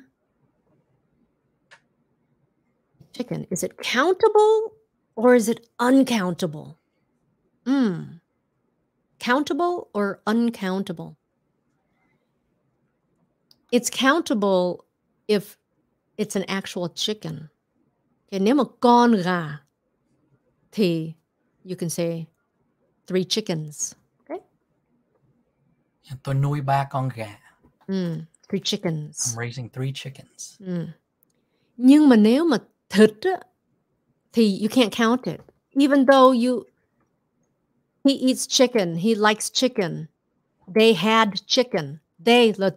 Chicken, is it countable or is it uncountable? countable or uncountable? It's countable if it's an actual chicken. Okay, nếu mà con gà thì you can say 3 chickens. Okay? Tôi nuôi 3 con gà. 3 chickens. I'm raising 3 chickens. Nhưng mà nếu mà thịt á, thì you can't count it. Even though he eats chicken, he likes chicken. They had chicken. They là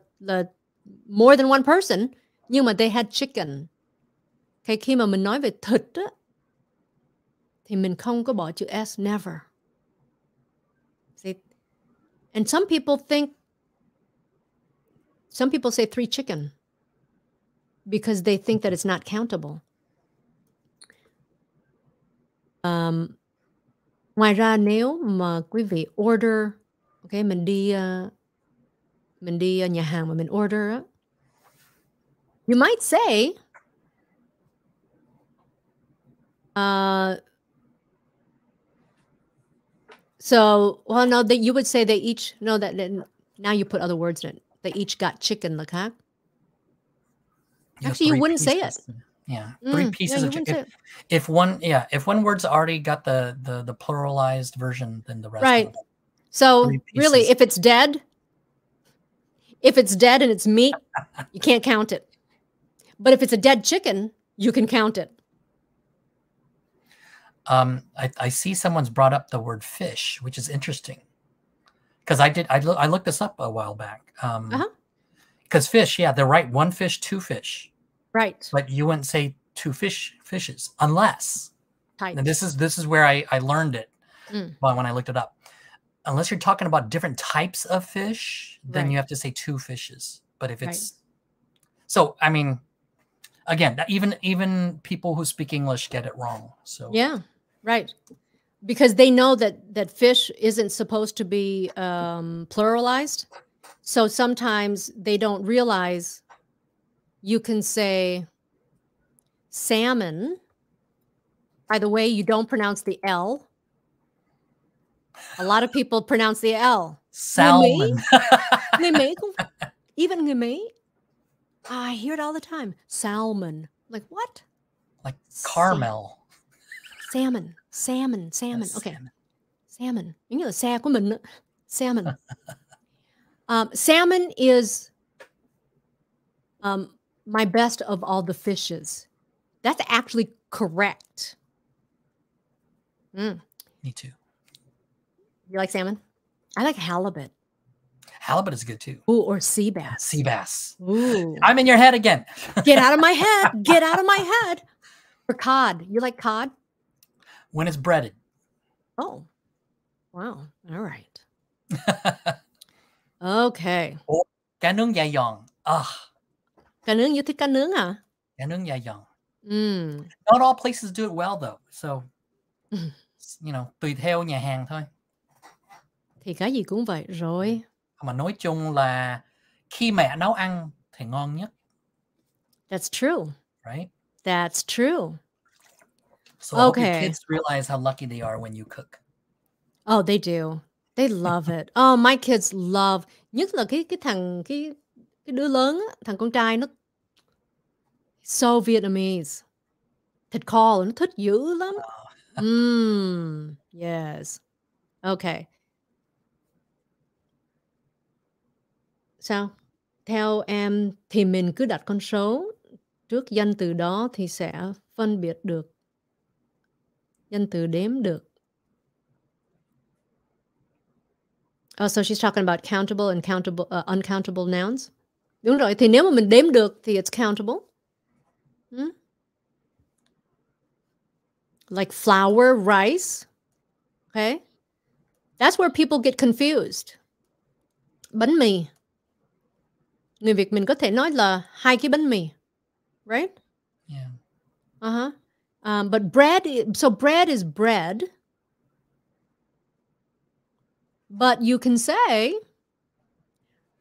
more than one person, nhưng mà they had chicken. Okay, khi mà mình nói về thịt á, thì mình không có bỏ chữ s, never. See? And some people say 3 chicken because they think that it's not countable. Ngoài ra nếu mà quý vị order, okay, mình đi nhà hàng mà mình order á, you might say you would say they each now you put other words in it. They each got chicken là khác. Actually, you wouldn't say it. Yeah, 3 pieces of chicken. If one word's already got the pluralized version, then the rest. Right. So really, if it's dead and it's meat, you can't count it. But if it's a dead chicken, you can count it. I see someone's brought up the word fish, which is interesting, because I looked this up a while back. Because fish, yeah, they're right. 1 fish, 2 fish. Right. But you wouldn't say 2 fishes unless. Types. And this is where I learned it when I looked it up. Unless you're talking about different types of fish, then you have to say 2 fishes. But if it's so, I mean, again, even people who speak English get it wrong. So yeah, right, because they know that fish isn't supposed to be pluralized. So sometimes they don't realize you can say salmon. By the way, you don't pronounce the L. A lot of people pronounce the L. Salmon. Even người Mỹ. I hear it all the time. Salmon. Like what? Like caramel. Salmon. Okay. Salmon. Giống như là xe của mình. Salmon. Salmon is my best of all the fishes. That's actually correct. Me too. You like salmon? I like halibut. Halibut is good too. Ooh, or sea bass. Sea bass. Ooh. I'm in your head again. Get out of my head. Get out of my head. Or cod. You like cod? When it's breaded. Oh. Wow. All right. Okay. Or cá nướng dài giòn. Cá nướng, you thích cá nướng hả? Cá nướng dài giòn. Not all places do it well though. So, tùy theo nhà hàng thôi. Thì cái gì cũng vậy rồi. Mà nói chung là khi mẹ nấu ăn thì ngon nhất. That's true. Right? That's true. So I hope your kids realize how lucky they are when you cook. Oh, they do. They love it. Oh, my kids love. Nhất là cái đứa lớn á, thằng con trai nó so Vietnamese. Thịt kho nó thích dữ lắm. Yes. Okay. Sao? Theo em thì mình cứ đặt con số trước danh từ đó thì sẽ phân biệt được. Danh từ đếm được. Oh, so she's talking about countable and uncountable nouns. Đúng rồi, thì nếu mà mình đếm được thì it's countable. Like flour, rice. Okay? That's where people get confused. Bánh mì. Người Việt mình có thể nói là 2 cái bánh mì. Right? Yeah. But bread is bread. But you can say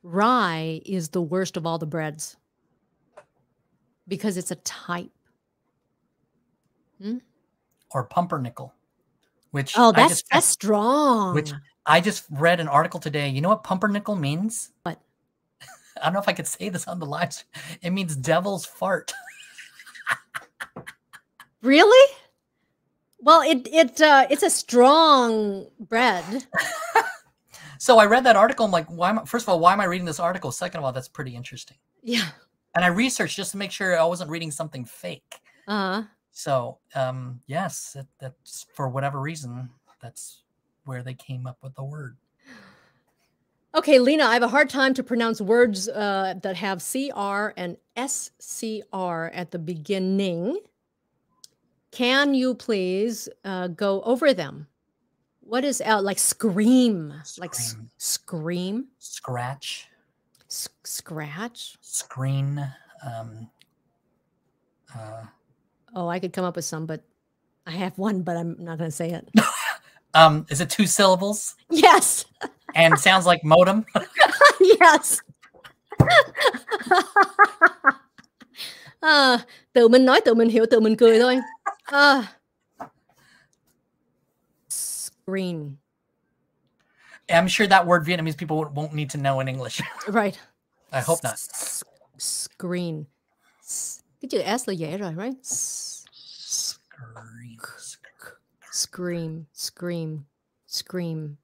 rye is the worst of all the breads because it's a type. Or pumpernickel, which that's strong. Which I just read an article today. You know what pumpernickel means? What? I don't know if I could say this on the live stream. It means devil's fart. Really? Well, it's a strong bread. So I read that article. I'm like, first of all, why am I reading this article? Second of all, that's pretty interesting. Yeah. And I researched just to make sure I wasn't reading something fake. So, yes, that's for whatever reason, that's where they came up with the word. Okay, Leyna, I have a hard time to pronounce words that have CR and SCR at the beginning. Can you please go over them? What is like scream? Like scream? Scratch. Scratch? Screen. Oh, I could come up with some, but I have one, but I'm not going to say it. Is it 2 syllables? Yes. And sounds like modem? Yes. Tự mình nói, tự mình hiểu, tự mình cười thôi. Screen. I'm sure that word Vietnamese people won't need to know in English. Right. I hope not. Screen. Cái chữ S là dễ rồi, right? Scream, scream, scream,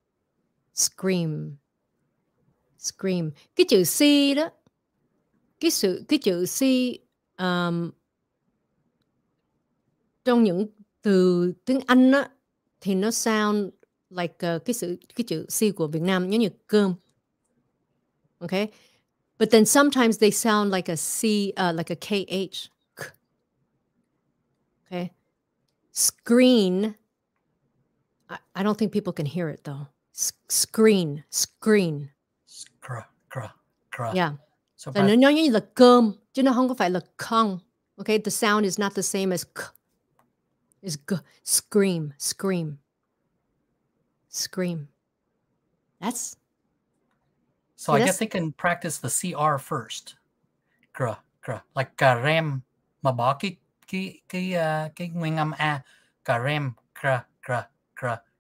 scream, scream. Cái chữ C đó, cái chữ C trong những từ tiếng Anh á, thì nó sound like cái chữ C của Việt Nam giống như cơm. Okay? But then sometimes they sound like a C, like a KH. Okay? Screen. I don't think people can hear it though. Screen. Yeah. So nó giống như là cơm, chứ nó không có phải là con. Okay? The sound is not the same as k. It's g. Scream. That's... So I guess they can practice the CR first. Like cà rem mà bỏ cái nguyên âm a. Cà rem,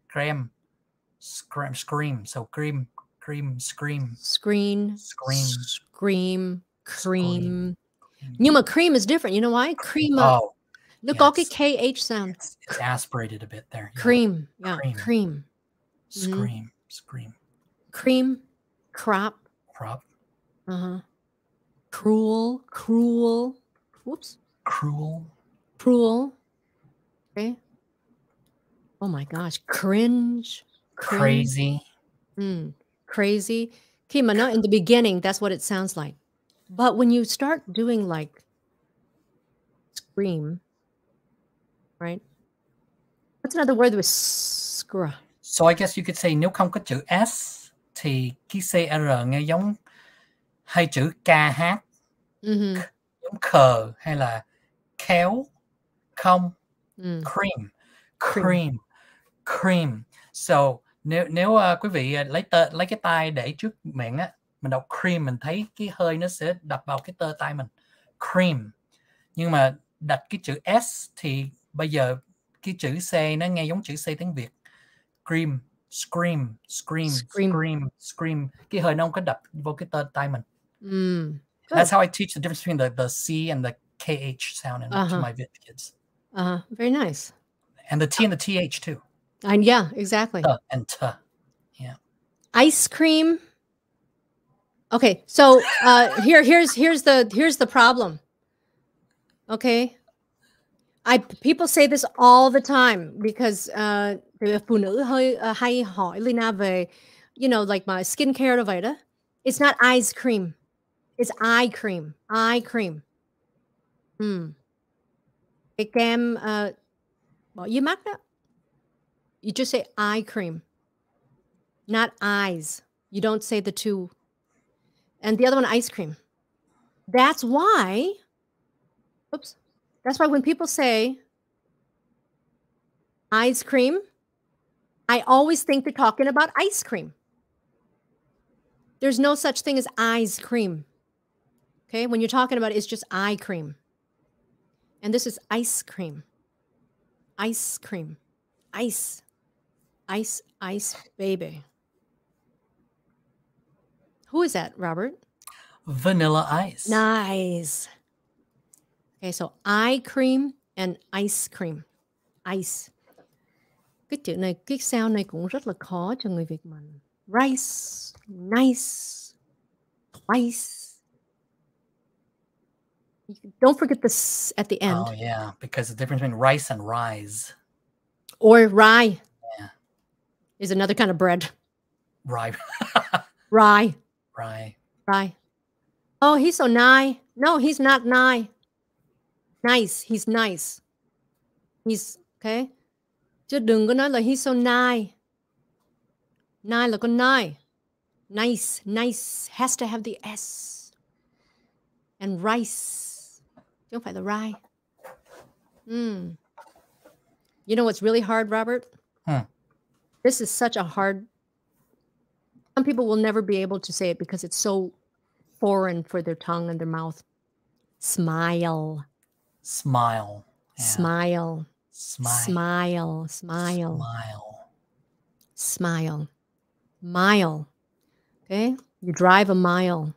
crem, scream. So cream, scream. Screen, scream, cream. Nhưng mà cream is different. You know why? Cream. Nó có cái KH sound. It's aspirated a bit there. Yeah. Cream. Yeah. Cream. Scream. Cream. Crop. Cruel. Whoops. Cruel. Okay. Oh my gosh. Cringe. Crazy. Crazy. Khi mà nó in the beginning, that's what it sounds like. But when you start doing like scream, right? What's another word with scra? So I guess you could say nếu không có chữ S thì cái CR nghe giống hai chữ ca hát. Giống khờ hay là khéo, không. Cream. So nếu quý vị lấy cái tay để trước miệng á, mình đọc cream, mình thấy cái hơi nó sẽ đập vào cái tơ tay mình. Cream. Nhưng mà đặt cái chữ S thì bây giờ cái chữ C nó nghe giống chữ C tiếng Việt. Cream, scream. Cái hơi nó không có đập vô cái tơ tay mình. That's how I teach the difference between the C and the KH sound to my Viet kids. Very nice. And the T and the TH too. And yeah, exactly. And T. Yeah. Ice cream. Okay, so here's the problem. Okay, people say this all the time because phụ nữ hơi hay hỏi Leyna về, you know, like my skincare rồi vậy đó. It's not ice cream, it's eye cream. Cái kem bỏ dưới mắt đó. You just say eye cream, not eyes. You don't say the two. And the other one, ice cream. That's why when people say ice cream, I always think they're talking about ice cream. There's no such thing as ice cream. Okay, when you're talking about it, it's just eye cream. And this is ice cream. Ice cream. Ice, baby. Who is that, Robert? Vanilla ice. Nice. Okay, so eye cream and ice cream. Ice. Cái chữ này, cái sound này cũng rất là khó cho người Việt mình. Rice, nice, twice. Don't forget the s at the end. Oh, yeah, because the difference between rice and rise. Or rye. Yeah. Is another kind of bread. Rye. Rye. Rye. Rye. Oh, he's so nice. No, he's not nice. Nice. He's nice. He's okay. Chứ đừng có nói là he's so nice. Nice là con nice. Nice. Nice has to have the S. And rice. Chứ không phải là rye. You know what's really hard, Robert? This is such a hard... Some people will never be able to say it because it's so foreign for their tongue and their mouth. Smile. Smile. Yeah. Smile. Smile. Smile. Smile. Smile. Smile. Mile. Okay? You drive a mile.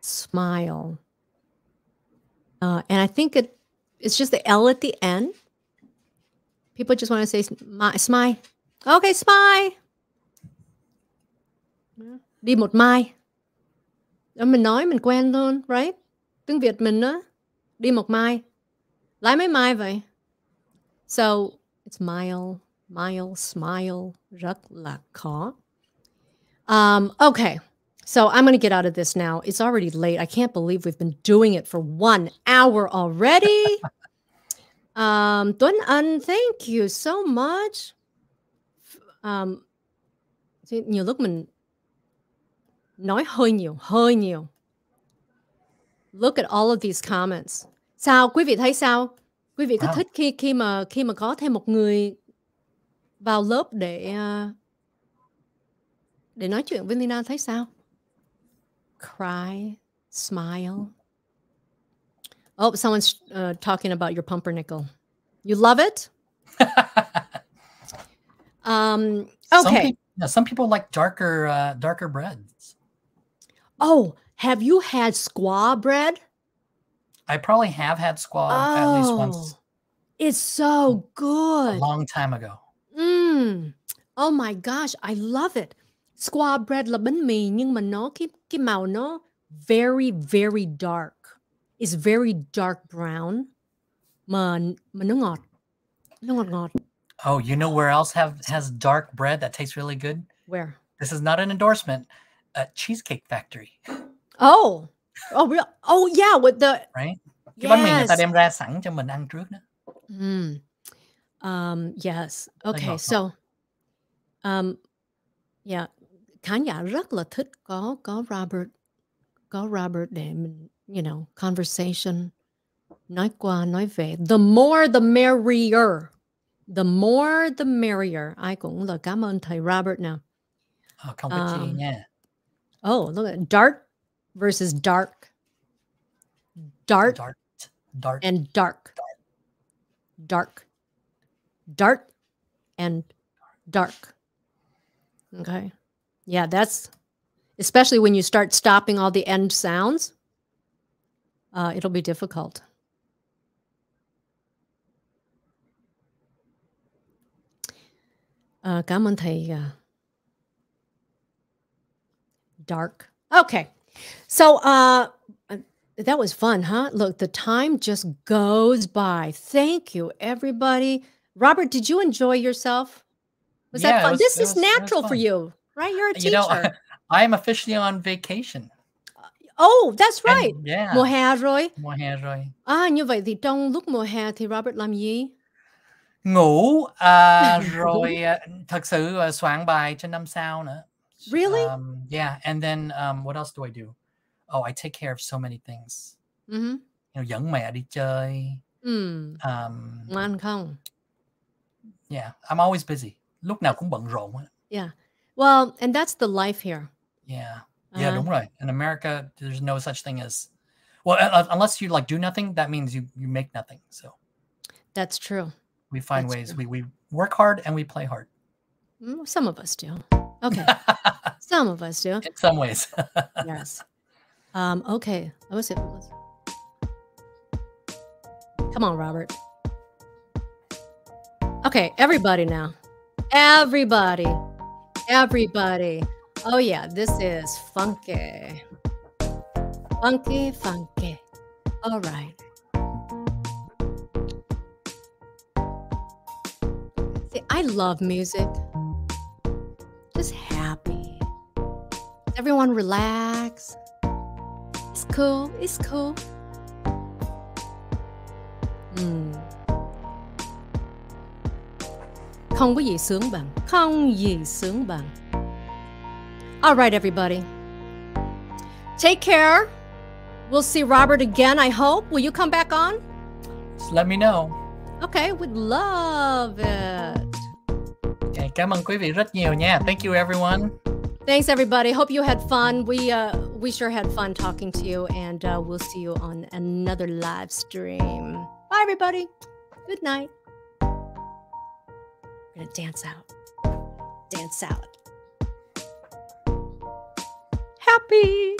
Smile. And I think it's just the L at the end. People just want to say smile. Okay, smile. Đi một mai. Mình nói mình quen luôn, right? Tiếng Việt mình đó. Đi một mai. Lái mấy mai vậy? So, it's mile, mile, smile. Rất là khó. Okay. So, I'm going to get out of this now. It's already late. I can't believe we've been doing it for 1 hour already. Tuấn Anh, thank you so much. Nhiều lúc mình nói hơi nhiều. Look at all of these comments. Sao? Quý vị thấy sao? Quý vị có thích khi mà có thêm một người vào lớp để nói chuyện với Leyna, thấy sao? Cry, smile. Oh, someone's talking about your pumpernickel. You love it? Okay. Some people like darker breads. Oh, have you had squaw bread? I probably have had squaw at least once. It's so good. A long time ago. Oh my gosh, I love it. Squaw bread là bánh mì nhưng mà nó cái màu nó very very dark. It's very dark brown. Mà nó ngọt. Nó ngọt. Oh, you know where else has dark bread that tastes really good? Where? This is not an endorsement. A Cheesecake Factory. Oh, real? Oh, yeah, with the... Right? Cái bánh mì người ta đem ra sẵn cho mình ăn trước đó. Yes. Okay, so... yeah, khán giả rất là thích có Robert để mình, you know, conversation, nói qua, nói về. The more the merrier. The more the merrier. Ai cũng là cảm ơn thầy Robert nào. Không có chi nha. Oh, look at dark versus dark. Dart. And dark. Dark. Dart and dark. Okay. Yeah, that's, especially when you start stopping all the end sounds, it'll be difficult. Cảm ơn thầy. Dark. Okay. So, that was fun, huh? Look, the time just goes by. Thank you, everybody. Robert, did you enjoy yourself? Was that fun? This is natural for you, right? You're a teacher. You know, I am officially on vacation. Oh, that's right. And, yeah. Mùa hè rồi. Mùa hè rồi. Như vậy thì trong lúc mùa hè thì Robert làm gì? Ngủ, rồi thật sự soạn bài cho năm sau nữa. Really? Yeah, and then what else do I do? Oh, I take care of so many things. You know, dẫn mẹ đi chơi. Ngoan không? Yeah, I'm always busy. Lúc nào cũng bận rộn. Yeah. Well, and that's the life here. Yeah. Yeah, đúng rồi. In America, there's no such thing as, well, unless you like do nothing, that means you make nothing. So that's true. We find ways. We work hard and we play hard. Some of us do. Okay. Some of us do. In some ways. Yes. Okay. Let's see. Come on, Robert. Okay, everybody now. Everybody. Everybody. Oh yeah, this is funky. Funky, funky. All right. See, I love music. Just happy. Everyone relax. It's cool. It's cool. Không có gì sướng bằng. Không gì sướng bằng. All right, everybody. Take care. We'll see Robert again, I hope. Will you come back on? Just let me know. Okay, we'd love it. Okay, cảm ơn quý vị rất nhiều nha. Thank you, everyone. Thanks, everybody. Hope you had fun. We sure had fun talking to you, and we'll see you on another live stream. Bye, everybody. Good night. We're gonna dance out. Dance out. Happy.